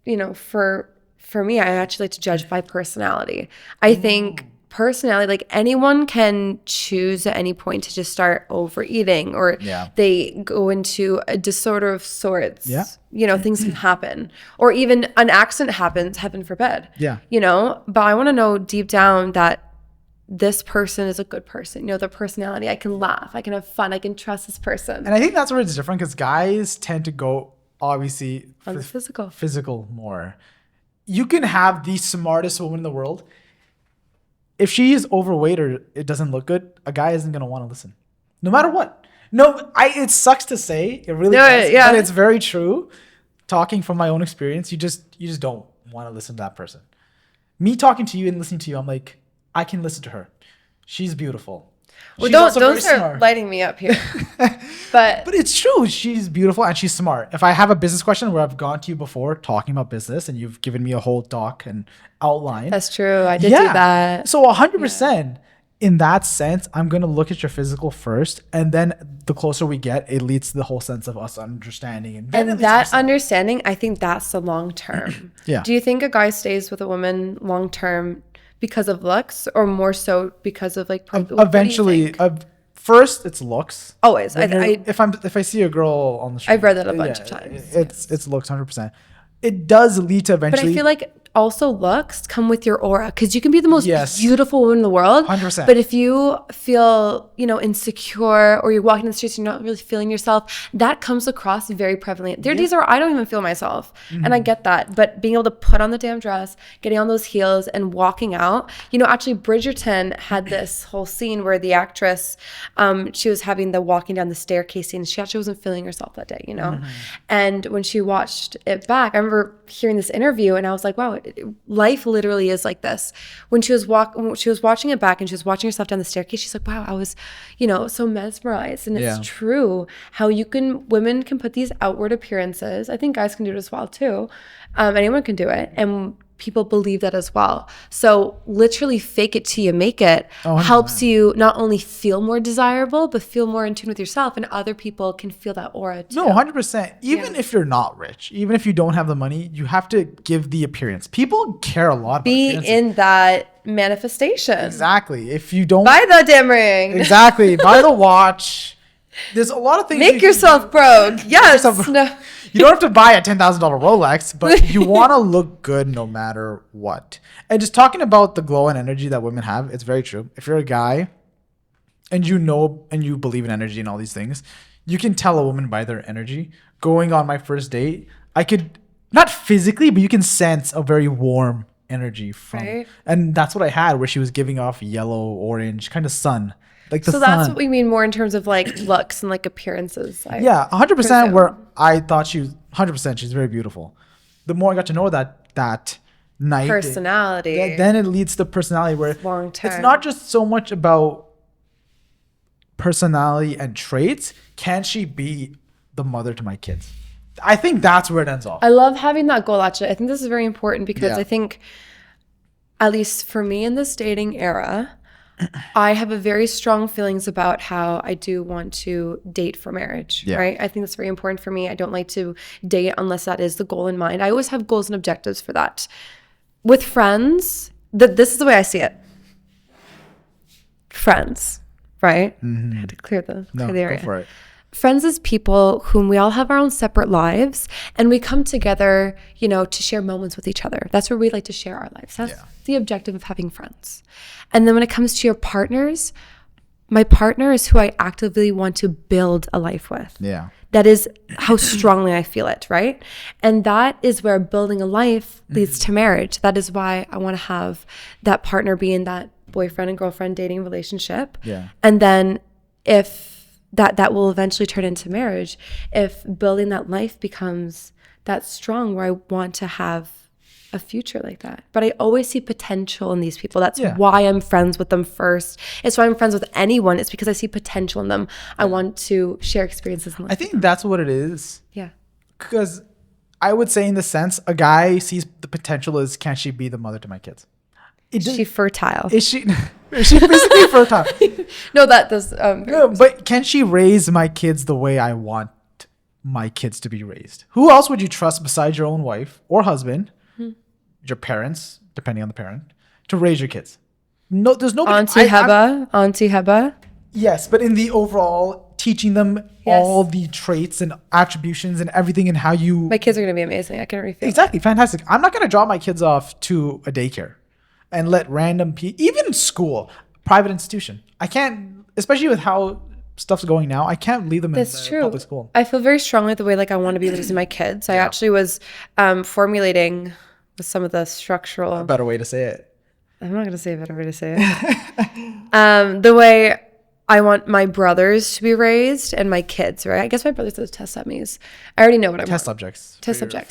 for me, I actually like to judge by personality. I think personality, like anyone can choose at any point to just start overeating or they go into a disorder of sorts. Yeah. Things can happen. Or even an accident happens, heaven forbid. Yeah. But I want to know deep down that this person is a good person. Their personality. I can laugh. I can have fun. I can trust this person. And I think that's where it's different because guys tend to go, obviously, on the physical. Physical more. You can have the smartest woman in the world. If she is overweight or it doesn't look good, a guy isn't going to want to listen. No matter what. No, it sucks to say. It really does. Yeah. But it's very true. Talking from my own experience, you just don't want to listen to that person. Me talking to you and listening to you, I'm like, I can listen to her. She's beautiful. Well, don't start smart. Lighting me up here. But it's true. She's beautiful and she's smart. If I have a business question where I've gone to you before talking about business and you've given me a whole doc and outline. That's true. I did do that. So 100% in that sense, I'm going to look at your physical first. And then the closer we get, it leads to the whole sense of us understanding. And that understanding, I think that's the long term. Yeah. Do you think a guy stays with a woman long term because of looks or more so because of like eventually first it's looks always. If I see a girl on the street, I've read that a bunch of times. It's looks 100%. It does lead to eventually, but I feel like also looks come with your aura because you can be the most beautiful woman in the world 100%. But if you feel insecure or you're walking in the streets and you're not really feeling yourself, that comes across very prevalently. There are days where I don't even feel myself, and I get that, but being able to put on the damn dress, getting on those heels and walking out, actually Bridgerton had this whole scene where the actress she was having the walking down the staircase scene. She actually wasn't feeling herself that day, and when she watched it back, I remember hearing this interview and I was like, wow, life literally is like this. When she was watching it back and she was watching herself down the staircase, she's like, wow, I was, so mesmerized. And it's true how women can put these outward appearances. I think guys can do it as well too. Anyone can do it. And people believe that as well. So literally fake it till you make it helps you not only feel more desirable, but feel more in tune with yourself, and other people can feel that aura too. No, 100%. Even if you're not rich, even if you don't have the money, you have to give the appearance. People care a lot about be in that manifestation. Exactly. If you don't buy the damn ring. Exactly. Buy the watch. There's a lot of things. Make yourself broke. Yes. No. You don't have to buy a $10,000 Rolex, but you want to look good no matter what. And just talking about the glow and energy that women have, it's very true. If you're a guy and you believe in energy and all these things, you can tell a woman by their energy. Going on my first date, I could, not physically, but you can sense a very warm energy from. Right. And that's what I had, where she was giving off yellow, orange, kind of sun. Like the sun. That's what we mean more in terms of like looks and like appearances. 100% where I thought she was 100%. She's very beautiful. The more I got to know that night, personality, then it leads to personality where long term. It's not just so much about personality and traits, can she be the mother to my kids? I think that's where it ends off. I love having that goal, actually. I think this is very important because I think, at least for me in this dating era, I have a very strong feelings about how I do want to date for marriage, right? I think that's very important for me. I don't like to date unless that is the goal in mind. I always have goals and objectives for that. With friends, this is the way I see it. Friends, right? I had to clear the area. Go for it. Friends is people whom we all have our own separate lives, and we come together, to share moments with each other. That's where we like to share our lives. That's the objective of having friends. And then when it comes to your partners, my partner is who I actively want to build a life with. Yeah. That is how strongly I feel it, right? And that is where building a life leads to marriage. That is why I want to have that partner be in that boyfriend and girlfriend dating relationship. Yeah. And then if that will eventually turn into marriage, if building that life becomes that strong where I want to have a future like that. But I always see potential in these people. That's why I'm friends with them first. It's why I'm friends with anyone. It's because I see potential in them. I want to share experiences. I think that's what it is. Yeah. Because I would say in the sense, a guy sees the potential as, can she be the mother to my kids? Is she fertile? Is she basically fertile? No, that does. No, but can she raise my kids the way I want my kids to be raised? Who else would you trust besides your own wife or husband, your parents, depending on the parent, to raise your kids? No, there's nobody. Auntie Heba. Yes, but in the overall, teaching them all the traits and attributions and everything and how you. My kids are going to be amazing. I can already feel exactly fantastic. I'm not going to drop my kids off to a daycare and let random people, even school, private institution. I can't, especially with how stuff's going now, I can't leave them in public school. I feel very strongly the way I want to be raising my kids. I actually was formulating with some of the structural. A better way to say it. I'm not going to say a better way to say it. The way I want my brothers to be raised and my kids, right? I guess my brothers are test semis. I already know what I want. Test subjects.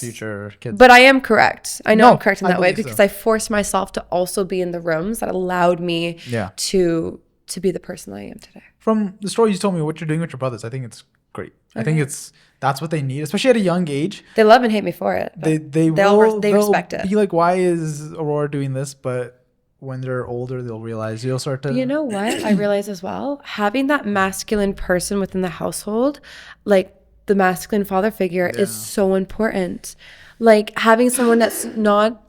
Future kids. But I am correct. I know I'm correct in that way because I forced myself to also be in the rooms that allowed me to be the person I am today. From the story you told me, what you're doing with your brothers, I think it's great. Okay. I think that's what they need, especially at a young age. They love and hate me for it. They respect it. Be like, why is Aurora doing this? But when they're older, they'll realize you'll start to. But you know what? I realize as well, having that masculine person within the household, like the masculine father figure, is so important. Like having someone that's not,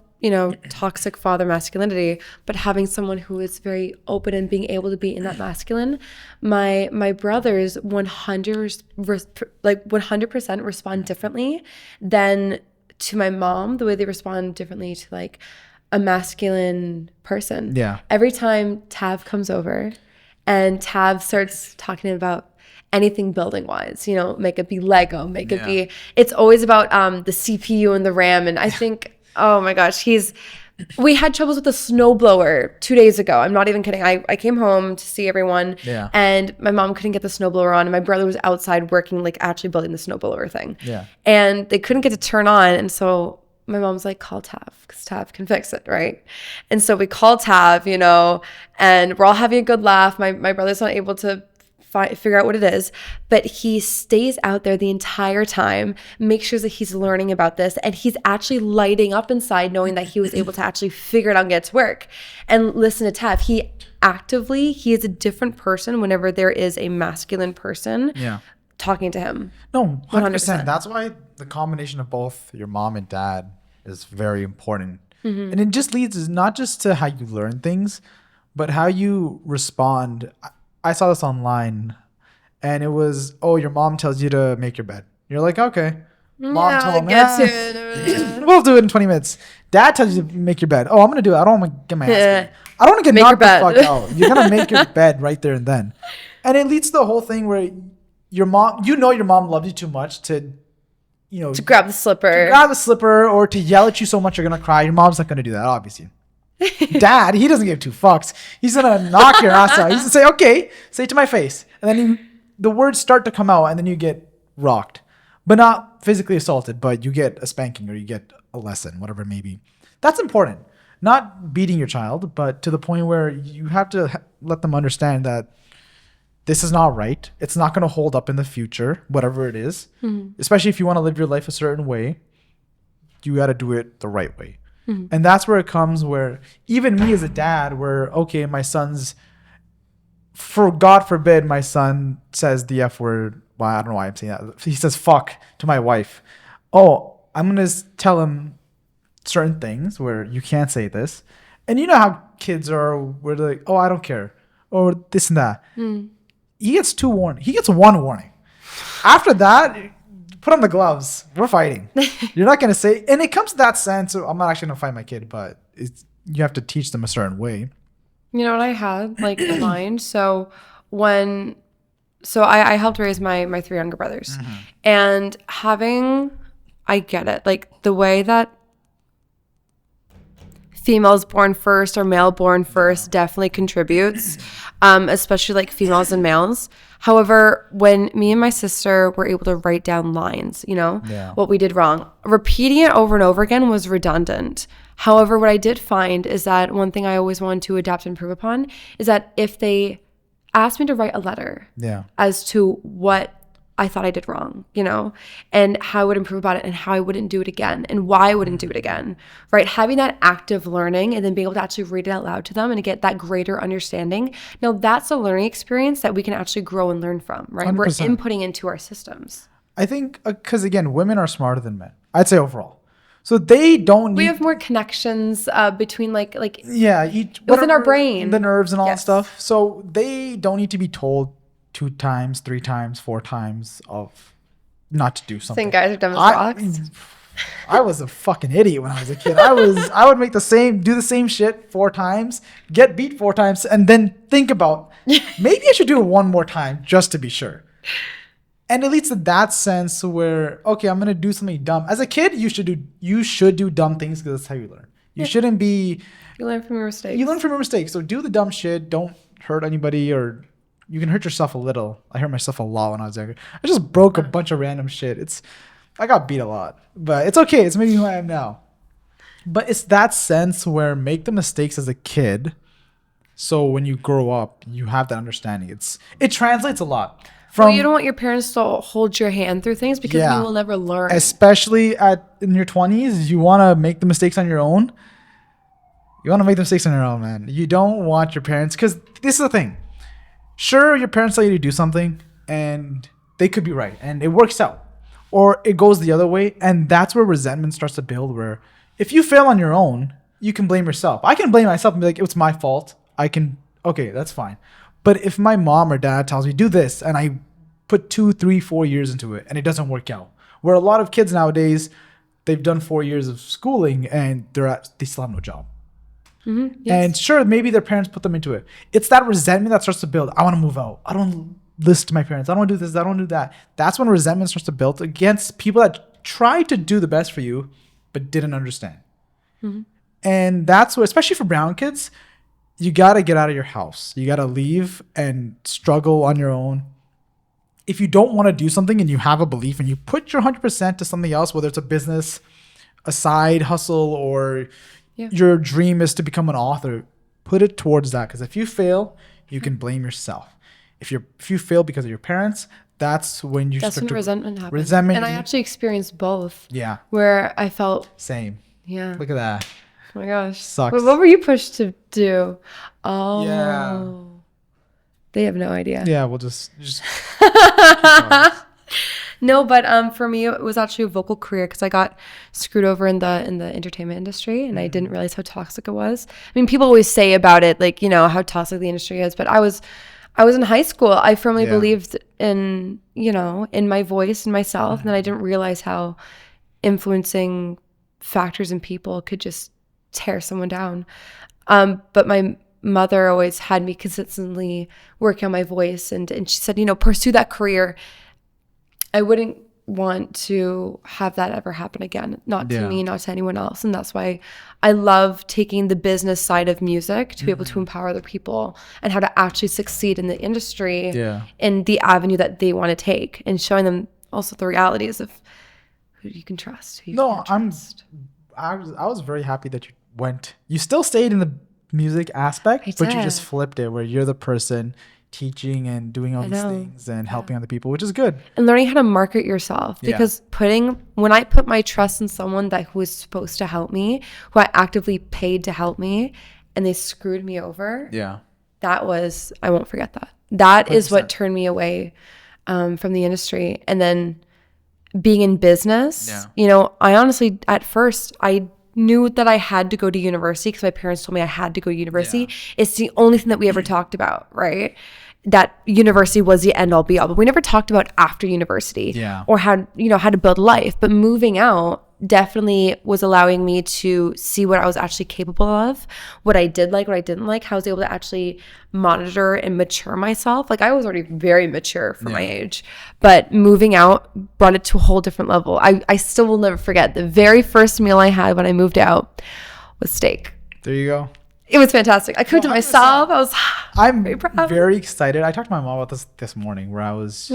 toxic father masculinity, but having someone who is very open and being able to be in that masculine. My brothers 100% respond differently than to my mom, the way they respond differently to a masculine person. Yeah. Every time Tav comes over and Tav starts talking about anything building wise, make it be Lego, make it be, it's always about the CPU and the RAM. And I think, oh my gosh, we had troubles with the snowblower 2 days ago. I'm not even kidding. I came home to see everyone and my mom couldn't get the snowblower on and my brother was outside working, actually building the snowblower thing. Yeah. And they couldn't get to turn on. And so my mom's like, call Tav because Tav can fix it, right? And so we call Tav, and we're all having a good laugh. My brother's not able to figure out what it is, but he stays out there the entire time, makes sure that he's learning about this, and he's actually lighting up inside knowing that he was able to actually figure it out and get it to work. And listen to Tav, he is a different person whenever there is a masculine person talking to him. No, 100%. That's why the combination of both your mom and dad is very important. Mm-hmm. And it just leads not just to how you learn things, but how you respond. I saw this online and it was, your mom tells you to make your bed. You're like, okay. Mom told me, we'll do it in 20 minutes. Dad tells you to make your bed. I'm going to do it. I don't want to get my ass beat. I don't want to get knocked the fuck out. You're going to make your bed right there and then. And it leads to the whole thing where your mom, your mom loves you too much to grab the slipper. Or to yell at you so much you're going to cry. Your mom's not going to do that, obviously. Dad, he doesn't give two fucks. He's gonna knock your ass out. He's gonna say, okay, say it to my face. And then the words start to come out and then you get rocked. But not physically assaulted, but you get a spanking or you get a lesson, whatever it may be. That's important. Not beating your child, but to the point where you have to let them understand that this is not right. It's not going to hold up in the future, whatever it is. Especially if you want to live your life a certain way, you got to do it the right way. And that's where it comes where even me as a dad, where, okay, my son's, for God forbid, my son says the F word. Well, I don't know why I'm saying that. He says fuck to my wife. Oh, I'm going to tell him certain things where you can't say this. And you know how kids are, where they're like, oh, I don't care. Or this and that. He gets 2 warnings. He gets 1 warning. After that, put on the gloves. We're fighting. You're not going to say, and it comes to that sense. So I'm not actually going to fight my kid, but you have to teach them a certain way. You know what I had like in mind? So I helped raise my 3 younger brothers. And I get it. Like the way that females born first or male born first definitely contributes, especially like females and males. However, when me and my sister were able to write down lines, what we did wrong, repeating it over and over again was redundant. However, what I did find is that one thing I always wanted to adapt and improve upon is that if they asked me to write a letter as to what I thought I did wrong, and how I would improve about it and how I wouldn't do it again and why I wouldn't do it again, right? Having that active learning and then being able to actually read it out loud to them and get that greater understanding. Now, that's a learning experience that we can actually grow and learn from, right? 100%. We're inputting into our systems. I think, because again, women are smarter than men, I'd say overall. So they don't need... We have more connections between within whatever, our brain. The nerves and all that stuff. So they don't need to be told 2 times, 3 times, 4 times of not to do something. Think guys are dumb as rocks. I was a fucking idiot when I was a kid. I would do the same shit 4 times, get beat 4 times, and then think about maybe I should do it 1 more time just to be sure. And it leads to that sense where, okay, I'm gonna do something dumb. As a kid, you should do dumb things because that's how you learn. You shouldn't be. You learn from your mistakes. You learn from your mistakes. So do the dumb shit. Don't hurt anybody, or you can hurt yourself a little. I hurt myself a lot when I was younger. I just broke a bunch of random shit. I got beat a lot, but it's okay. It's making me who I am now. But it's that sense where make the mistakes as a kid, so when you grow up, you have that understanding. It translates a lot. You don't want your parents to hold your hand through things because you will never learn. Especially in your 20s, you want to make the mistakes on your own. You want to make the mistakes on your own, man. You don't want your parents, because this is the thing. Sure, your parents tell you to do something and they could be right and it works out. Or it goes the other way, and that's where resentment starts to build, where if you fail on your own, you can blame yourself. I can blame myself and be like, it was my fault. Okay, that's fine. But if my mom or dad tells me do this and I put 2, 3, 4 years into it and it doesn't work out, where a lot of kids nowadays, they've done 4 years of schooling and they still have no job. Yes. And sure, maybe their parents put them into it. It's that resentment that starts to build. I want to move out. I don't listen to my parents. I don't do this. I don't do that. That's when resentment starts to build against people that try to do the best for you but didn't understand. And that's what, especially for brown kids, you got to get out of your house. You got to leave and struggle on your own. If you don't want to do something and you have a belief and you put your 100% to something else, whether it's a business, a side hustle, or your dream is to become an author, put it towards that. Because if you fail, you can blame yourself. If you fail because of your parents, that's when resentment happens. And I actually experienced both. Yeah. Where I felt same. Yeah. Look at that. Oh my gosh. Sucks. But what were you pushed to do? Oh. Yeah. They have no idea. Yeah, we'll just No, but for me, it was actually a vocal career because I got screwed over in the entertainment industry, and I didn't realize how toxic it was. I mean, people always say about it, like, how toxic the industry is, but I was in high school. I firmly believed in my voice and myself, and then I didn't realize how influencing factors and people could just tear someone down. But my mother always had me consistently working on my voice, and she said, pursue that career. I wouldn't want to have that ever happen again, not to me, not to anyone else. And that's why I love taking the business side of music to be able to empower other people and how to actually succeed in the industry in the avenue that they want to take, and showing them also the realities of who you can trust. I was very happy that you still stayed in the music aspect, but you just flipped it where you're the person, teaching and doing all these things and helping other people, which is good. And learning how to market yourself, because when I put my trust in someone who was supposed to help me, who I actively paid to help me, and they screwed me over. Yeah. I won't forget that. That 100%. Is what turned me away from the industry. And then being in business, I honestly, at first, I knew that I had to go to university because my parents told me I had to go to university. Yeah. It's the only thing that we ever talked about, right? That university was the end all be all, but we never talked about after university or how to build life. But moving out definitely was allowing me to see what I was actually capable of, what I did like, what I didn't like, how I was able to actually monitor and mature myself. Like I was already very mature for my age, but moving out brought it to a whole different level. I still will never forget the very first meal I had when I moved out was steak. There you go. It was fantastic. I cooked it myself. I'm very proud. Very excited. I talked to my mom about this morning where I was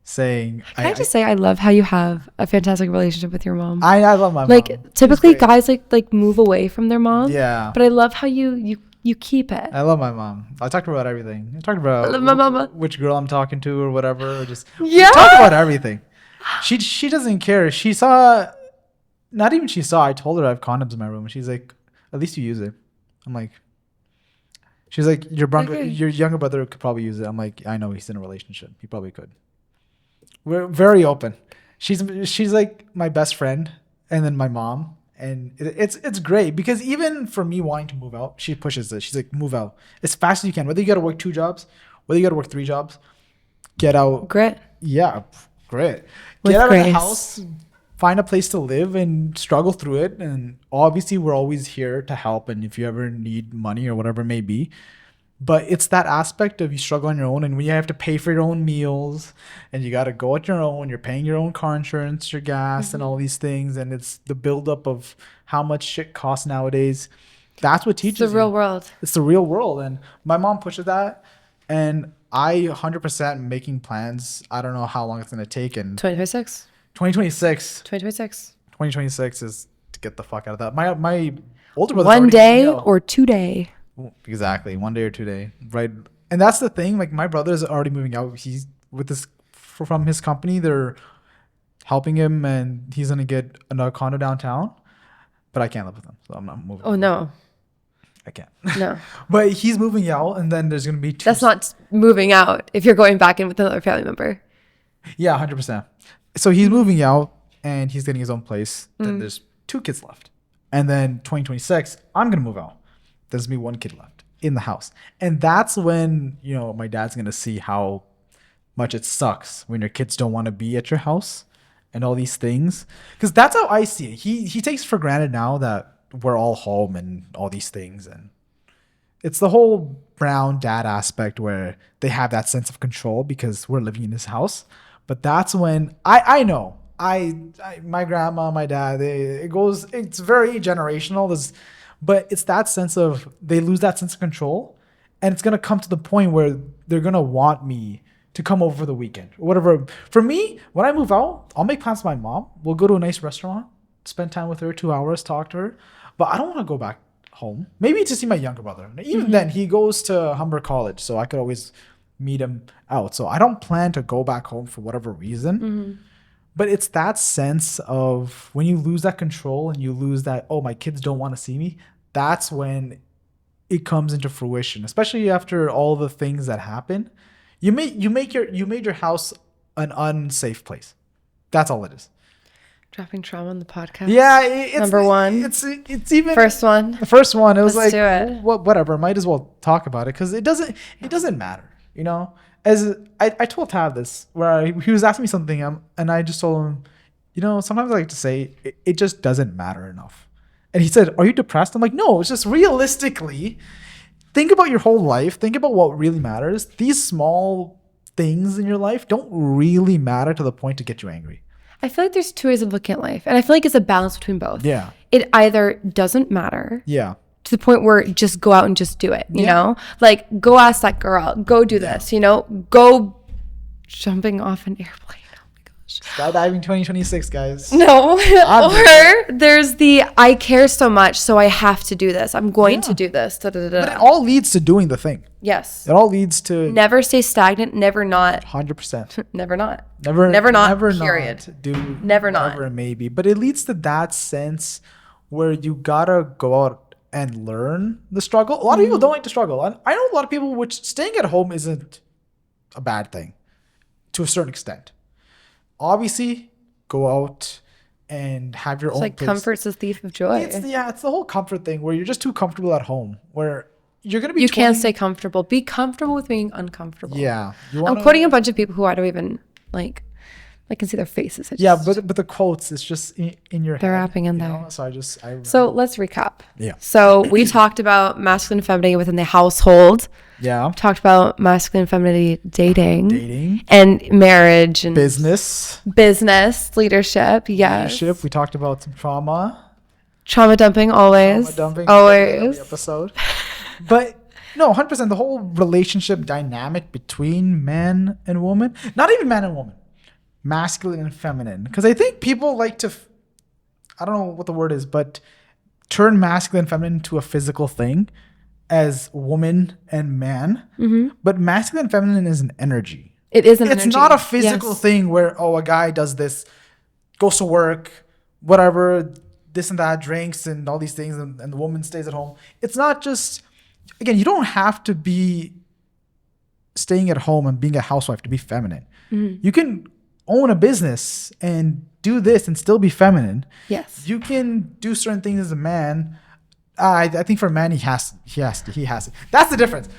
saying... Can I just say I love how you have a fantastic relationship with your mom. I love my mom. Like typically guys like move away from their mom. Yeah. But I love how you keep it. I love my mom. I talked about everything. I talked about I love my mama. Which girl I'm talking to or whatever. Or just we talk about everything. She doesn't care. She saw... Not even she saw. I told her I have condoms in my room. And she's like, at least you use it. I'm like, she's like, your younger brother could probably use it. I'm like, I know he's in a relationship. He probably could. We're very open. She's like my best friend, and then my mom, and it's great because even for me wanting to move out, she pushes it. She's like, move out as fast as you can. Whether you got to work 2 jobs, whether you got to work 3 jobs, get out. Grit. Yeah, grit. Get out of the house. Find a place to live and struggle through it. And obviously we're always here to help. And if you ever need money or whatever it may be, but it's that aspect of you struggle on your own. And when you have to pay for your own meals and you got to go at your own, you're paying your own car insurance, your gas and all these things. And it's the buildup of how much shit costs nowadays. That's what teaches you. It's the real world. It's the real world. And my mom pushes that. And I 100% making plans. I don't know how long it's going to take. And 2026. 2026 is to get the fuck out of that. My older brother. One day or 2 day. Exactly. 1 day or 2 day. Right. And that's the thing. Like my brother's already moving out. He's with this from his company. They're helping him and he's going to get another condo downtown. But I can't live with him. So I'm not moving. Oh, no. I can't. No. But he's moving out and then there's going to be 2. That's not moving out if you're going back in with another family member. Yeah, 100%. So he's moving out and he's getting his own place. Then there's 2 kids left. And then 2026, I'm going to move out. There's me 1 kid left in the house. And that's when, my dad's going to see how much it sucks when your kids don't want to be at your house and all these things. Because that's how I see it. He takes for granted now that we're all home and all these things. And it's the whole brown dad aspect where they have that sense of control because we're living in this house. But that's when I know my grandma, my dad, it's very generational. But it's that sense of they lose that sense of control, and it's gonna come to the point where they're gonna want me to come over the weekend or whatever. For me, when I move out, I'll make plans with my mom. We'll go to a nice restaurant, spend time with her, 2 hours, talk to her. But I don't want to go back home. Maybe to see my younger brother. Even then, he goes to Humber College, so I could always meet him out. So I don't plan to go back home for whatever reason. But it's that sense of when you lose that control and you lose that, oh, my kids don't want to see me. That's when it comes into fruition, especially after all the things that happen. You made your house an unsafe place. That's all it is. Dropping trauma on the podcast. Yeah, it's number 1. It's even first one. The first one. It was Let's do it. Whatever. Might as well talk about it because it doesn't matter. As I told Tav this, where he was asking me something, and I just told him, sometimes I like to say it just doesn't matter enough. And he said, "Are you depressed?" I'm like, no. It's just realistically, think about your whole life. Think about what really matters. These small things in your life don't really matter to the point to get you angry. I feel like there's 2 ways of looking at life, and I feel like it's a balance between both. Yeah. It either doesn't matter. Yeah. To the point where just go out and just do it, you know? Like, go ask that girl, go do this, go jumping off an airplane. Oh my Skydiving 2026, guys. No. Or there's the I care so much, so I have to do this. I'm going to do this. Da, da, da, da. But it all leads to doing the thing. Yes. It all leads to never stay stagnant, never not. 100%. Never not. Never not. Never period. Not do never not. Whatever it may be. But it leads to that sense where you gotta go out and learn the struggle. A lot of people don't like to struggle. I know a lot of people which staying at home isn't a bad thing to a certain extent. Obviously, go out and have your own like place. Comfort's a thief of joy. It's the whole comfort thing where you're just too comfortable at home, where you're gonna be. You can't stay comfortable. Be comfortable with being uncomfortable. Yeah, I'm quoting a bunch of people who I don't even like. I can see their faces. But the quotes is just in your head. They're rapping in there. So let's recap. Yeah. So we talked about masculine and femininity within the household. Yeah. We talked about masculine and femininity dating. And marriage and business, leadership. Yes. We talked about some trauma. Trauma dumping always. Always. Episode. But no, 100%. The whole relationship dynamic between man and woman, not even man and woman, masculine and feminine. Because I think people like to, I don't know what the word is, but turn masculine and feminine into a physical thing as woman and man. Mm-hmm. But masculine and feminine is an energy. It is an energy. It's not a physical thing where, a guy does this, goes to work, whatever, this and that, drinks and all these things, and the woman stays at home. It's not just, again, you don't have to be staying at home and being a housewife to be feminine. Mm-hmm. You can own a business and do this and still be feminine. Yes. You can do certain things as a man. I think for a man, he has to. That's the difference.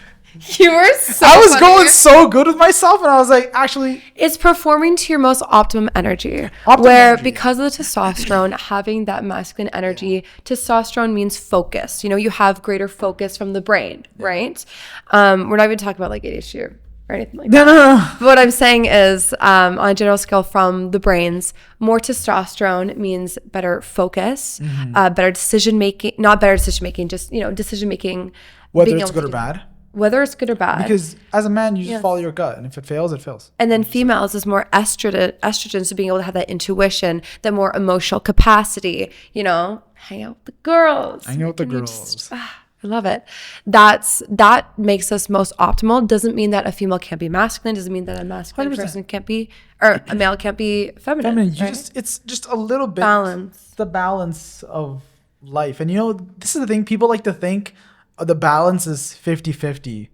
You were so I was going so good with myself, and I was like, actually, it's performing to your most optimum energy. Because of the testosterone, having that masculine energy, testosterone means focus. You have greater focus from the brain, right? We're not even talking about like ADHD or anything like that. No. But what I'm saying is, on a general scale from the brains, more testosterone means better focus, better decision making, not better decision making, just, decision making. Whether it's good or bad. Whether it's good or bad. Because as a man, you just follow your gut. And if it fails, it fails. And then females is more estrogen. So being able to have that intuition, that more emotional capacity, hang out with the girls. I love it. That makes us most optimal. Doesn't mean that a female can't be masculine. Doesn't mean that a masculine 100%. Person can't be, or a male can't be feminine. Right? It's just a little bit. Balance. The balance of life. And this is the thing. People like to think the balance is 50-50.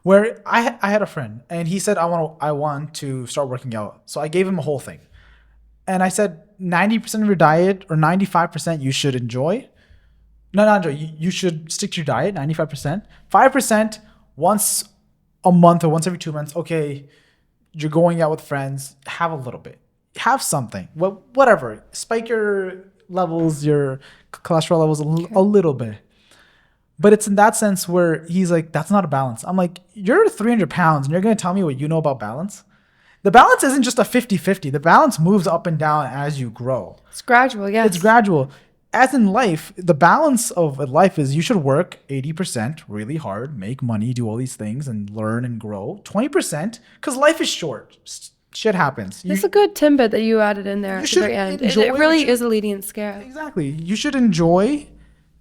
Where I had a friend and he said, I want to start working out. So I gave him a whole thing. And I said, 90% of your diet or 95% you should enjoy. No, not enjoy. You should stick to your diet, 95%. 5% once a month or once every 2 months. Okay, you're going out with friends. Have a little bit. Have something. Whatever. Spike your levels, your cholesterol levels a little bit. But it's in that sense where he's like, that's not a balance. I'm like, you're 300 pounds and you're going to tell me what you know about balance? The balance isn't just a 50-50. The balance moves up and down as you grow. It's gradual, yes. It's gradual. As in life, the balance of life is you should work 80% really hard, make money, do all these things and learn and grow. 20%, because life is short. Shit happens. It's a good tidbit that you added in there at the very end. It really is a leading scale. Exactly. You should enjoy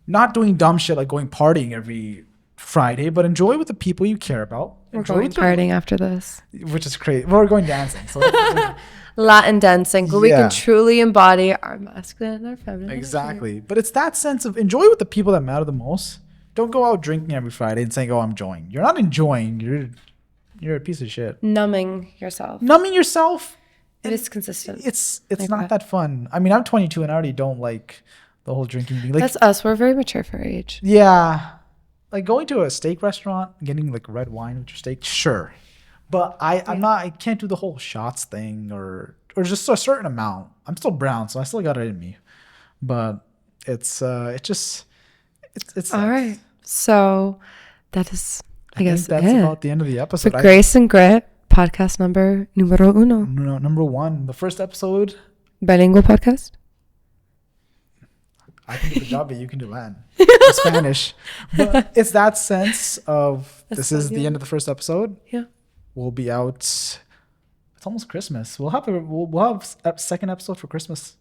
not doing dumb shit like going partying every Friday, but enjoy with the people you care about. We're going partying after this. Which is crazy. We're going dancing. So Latin dancing, where we can truly embody our masculine and our feminine. Exactly. But it's that sense of enjoy with the people that matter the most. Don't go out drinking every Friday and saying, I'm enjoying. You're not enjoying. You're a piece of shit. Numbing yourself. It is consistent. It's like not that fun. I mean, I'm 22 and I already don't like the whole drinking thing. Like, that's us. We're very mature for our age. Yeah. Like going to a steak restaurant, getting like red wine with your steak, sure. But I can't do the whole shots thing or just a certain amount. I'm still brown, so I still got it in me. But it's all right. So that is, I guess that's about the end of the episode. The Grace and Grit podcast number número uno. No, number one. The first episode. Bilingual podcast. I can do Punjabi, you can do Latin. Spanish. But it's that sense of this is the end of the first episode. Yeah. We'll be out It's almost Christmas. We'll have a second episode for Christmas.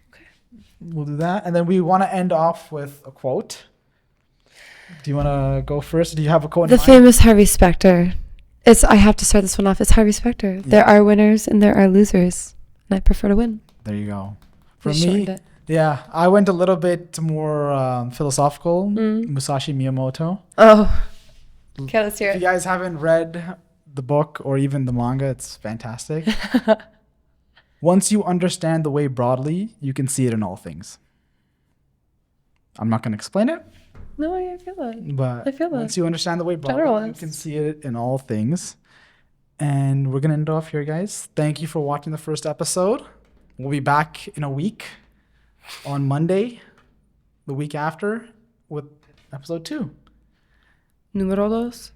Okay. We'll do that. And then we want to end off with a quote. Do you want to go first? Do you have a quote in mind? The famous Harvey Specter. I have to start this one off. It's Harvey Specter. Yeah. There are winners and there are losers. And I prefer to win. There you go. For me, yeah, I went a little bit more philosophical. Musashi Miyamoto. Oh. Okay, let's hear it. If you guys haven't read the book or even the manga, it's fantastic. Once you understand the way broadly, you can see it in all things. I'm not going to explain it. No, I feel it. But once you understand the way broadly, you can see it in all things. And we're going to end off here, guys. Thank you for watching the first episode. We'll be back in a week on Monday, the week after, with episode 2. Número 2.